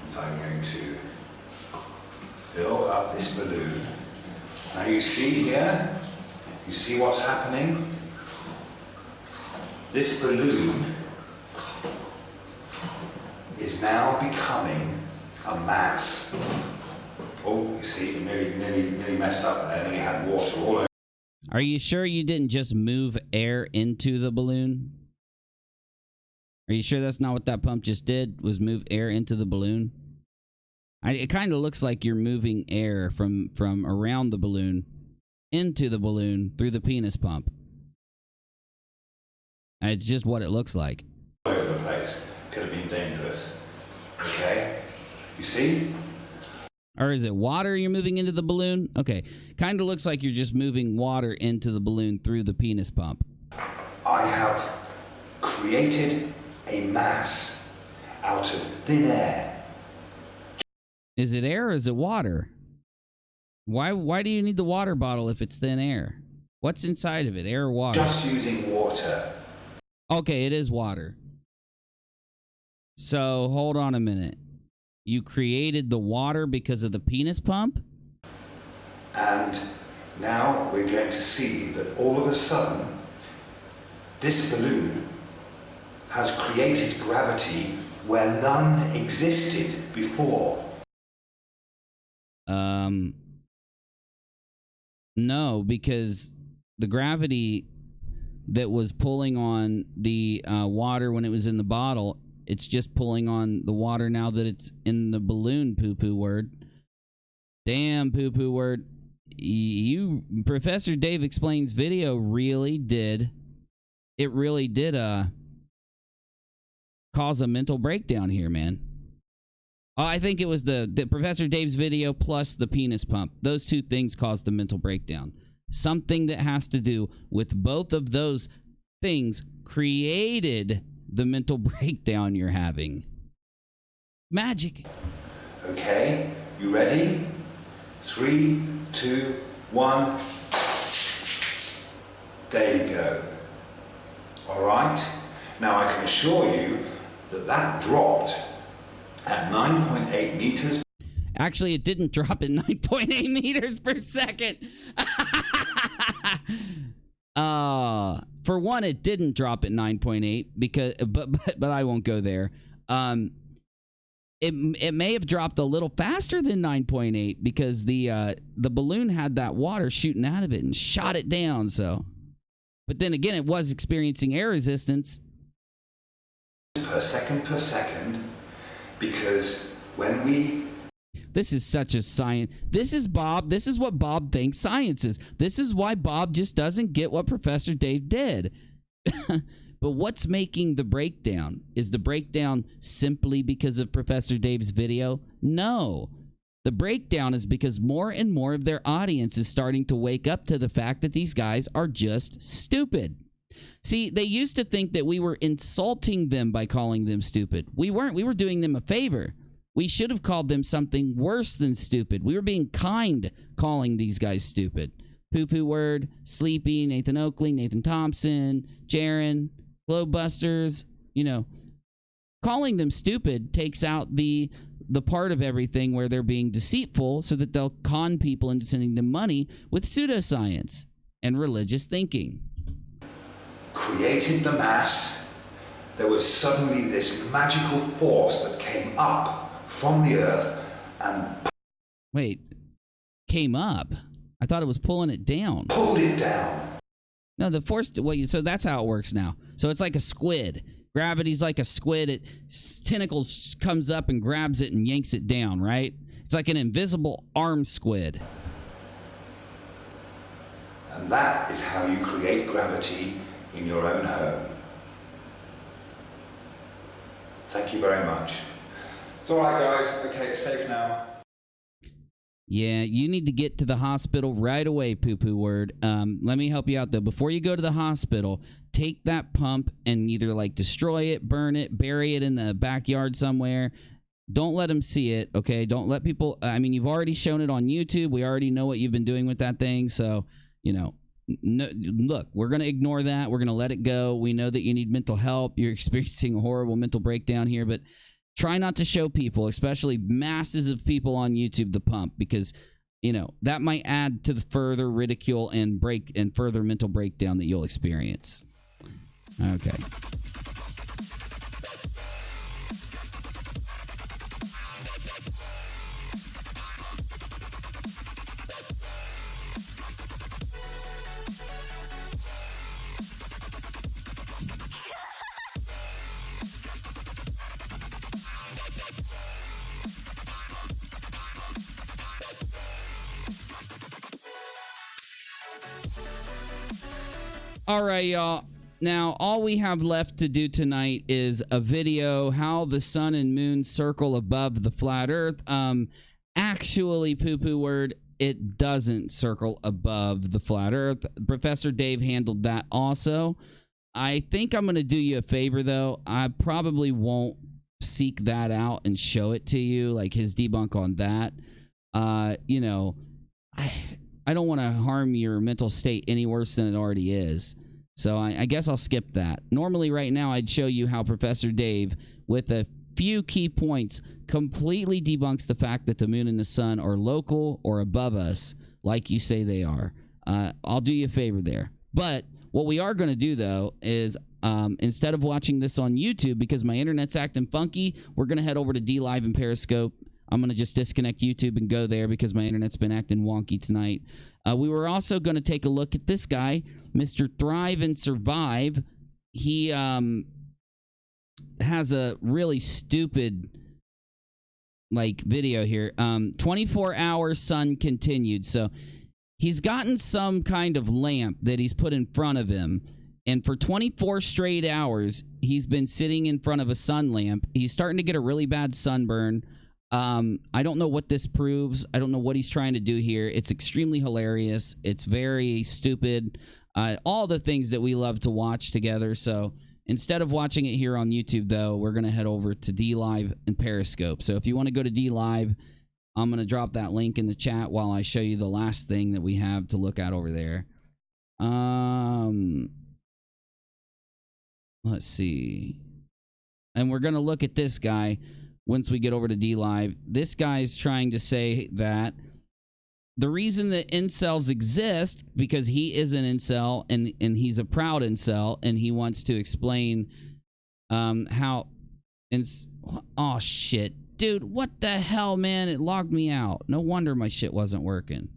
is I'm going to fill up this balloon. Now you see here, you see what's happening? This balloon is now becoming a mass. Oh, you see, it nearly messed up there, and you had water all over. Are you sure you didn't just move air into the balloon? Are you sure that's not what that pump just did, was move air into the balloon? It kind of looks like you're moving air from around the balloon into the balloon through the penis pump. It's just what it looks like. All over the place. Could have been dangerous. Okay? You see? Or is it water you're moving into the balloon? Okay. Kind of looks like you're just moving water into the balloon through the penis pump. I have created a mass out of thin air. Is it air or is it water? Why do you need the water bottle if it's thin air? What's inside of it? Air or water? Just using water. Okay, it is water. So, hold on a minute. You created the water because of the penis pump? And now we're going to see that all of a sudden, this balloon has created gravity where none existed before. No, because the gravity that was pulling on the water when it was in the bottle, it's just pulling on the water now that it's in the balloon, poo-poo word. Damn, poo-poo word. You, Professor Dave Explains video really did cause a mental breakdown here, man. Oh, I think it was the Professor Dave's video plus the penis pump. Those two things caused the mental breakdown. Something that has to do with both of those things created the mental breakdown you're having. Magic. Okay, you ready? 3, 2, 1. There you go. All right. Now I can assure you that that dropped at 9.8 meters. Actually, it didn't drop at 9.8 meters per second. For one, it didn't drop at 9.8 because, but I won't go there. It may have dropped a little faster than 9.8 because the balloon had that water shooting out of it and shot it down. So, but then again, it was experiencing air resistance. Per second, because when we... This is such a science. This is Bob. This is what Bob thinks science is. This is why Bob just doesn't get what Professor Dave did. But what's making the breakdown? Is the breakdown simply because of Professor Dave's video? No. The breakdown is because more and more of their audience is starting to wake up to the fact that these guys are just stupid. See, they used to think that we were insulting them by calling them stupid. We weren't. We were doing them a favor. We should have called them something worse than stupid. We were being kind calling these guys stupid. Poo-poo word, Sleepy, Nathan Oakley, Nathan Thompson, Jaron, GlobeBusters, you know. Calling them stupid takes out the part of everything where they're being deceitful so that they'll con people into sending them money with pseudoscience and religious thinking. Created the mass, there was suddenly this magical force that came up from the earth and... Wait, came up? I thought it was pulling it down. Pulled it down. No, the force... Well, so that's how it works now. So it's like a squid. Gravity's like a squid. It tentacles comes up and grabs it and yanks it down, right? It's like an invisible arm squid. And that is how you create gravity in your own home. Thank you very much. It's all right, guys. Okay, it's safe now. Yeah, you need to get to the hospital right away, poo-poo word. Let me help you out, though. Before you go to the hospital, take that pump and either, like, destroy it, burn it, bury it in the backyard somewhere. Don't let them see it, okay? Don't let people... I mean, you've already shown it on YouTube. We already know what you've been doing with that thing. So, you know, no, look, we're going to ignore that. We're going to let it go. We know that you need mental help. You're experiencing a horrible mental breakdown here, but... Try not to show people, especially masses of people on YouTube, the pump, because, you know, that might add to the further ridicule and further mental breakdown that you'll experience. Okay. All right, y'all. Now, all we have left to do tonight is a video, how the sun and moon circle above the flat earth. Actually, poo-poo word, it doesn't circle above the flat earth. Professor Dave handled that also. I think I'm going to do you a favor, though. I probably won't seek that out and show it to you, like his debunk on that. You know, I don't want to harm your mental state any worse than it already is. So I guess I'll skip that. Normally right now I'd show you how Professor Dave, with a few key points, completely debunks the fact that the moon and the sun are local or above us like you say they are. I'll do you a favor there. But what we are going to do, though, is instead of watching this on YouTube, because my internet's acting funky, we're going to head over to DLive and Periscope. I'm going to just disconnect YouTube and go there because my internet's been acting wonky tonight. We were also going to take a look at this guy, Mr. Thrive and Survive. He has a really stupid video here. 24-hour sun continued. So he's gotten some kind of lamp that he's put in front of him. And for 24 straight hours, he's been sitting in front of a sun lamp. He's starting to get a really bad sunburn. I don't know what this proves. I don't know what he's trying to do here. It's extremely hilarious. It's very stupid. All the things that we love to watch together. So instead of watching it here on YouTube, though, we're going to head over to DLive and Periscope. So if you want to go to DLive, I'm going to drop that link in the chat while I show you the last thing that we have to look at over there. Let's see. And we're going to look at this guy once we get over to DLive. This guy's trying to say that the reason that incels exist, because he is an incel and he's a proud incel, and he wants to explain how... Oh, shit. Dude, what the hell, man? It logged me out. No wonder my shit wasn't working.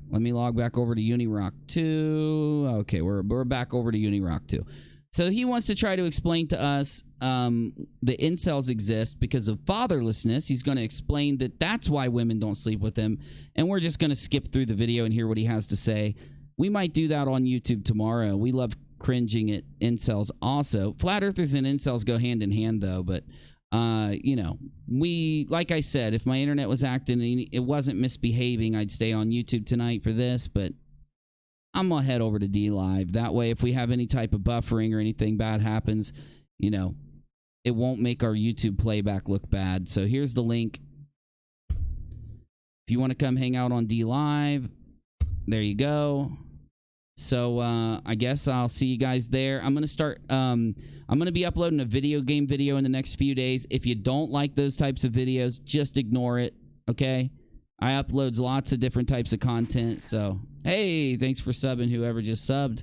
Let me log back over to UNIRock 2. Okay, we're back over to UNIRock 2. So he wants to try to explain to us the incels exist because of fatherlessness. He's going to explain that that's why women don't sleep with him. And we're just going to skip through the video and hear what he has to say. We might do that on YouTube tomorrow. We love cringing at incels also. Flat earthers and incels go hand in hand, though. But, you know, like I said, if my internet was acting and it wasn't misbehaving, I'd stay on YouTube tonight for this. But I'm going to head over to DLive. That way, if we have any type of buffering or anything bad happens, you know, it won't make our YouTube playback look bad. So here's the link. If you want to come hang out on DLive, there you go. So I guess I'll see you guys there. I'm going to start... I'm going to be uploading a video game video in the next few days. If you don't like those types of videos, just ignore it, okay? I upload lots of different types of content, so... Hey, thanks for subbing, whoever just subbed.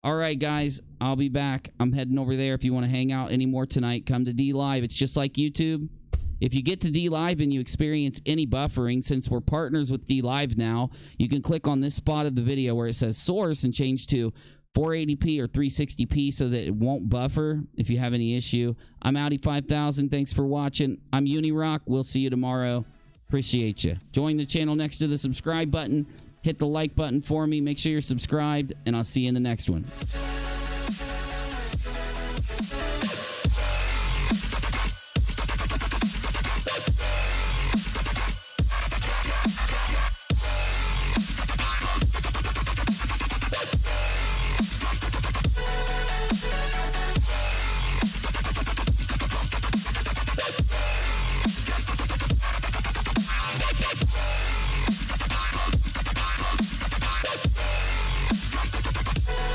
All right, guys, I'll be back. I'm heading over there. If you want to hang out anymore tonight, come to DLive. It's just like YouTube. If you get to DLive and you experience any buffering, since we're partners with DLive now, you can click on this spot of the video where it says source and change to 480p or 360p so that it won't buffer if you have any issue. I'm Audi5000. Thanks for watching. I'm UNIRock. We'll see you tomorrow. Appreciate you. Join the channel next to the subscribe button. Hit the like button for me. Make sure you're subscribed, and I'll see you in the next one.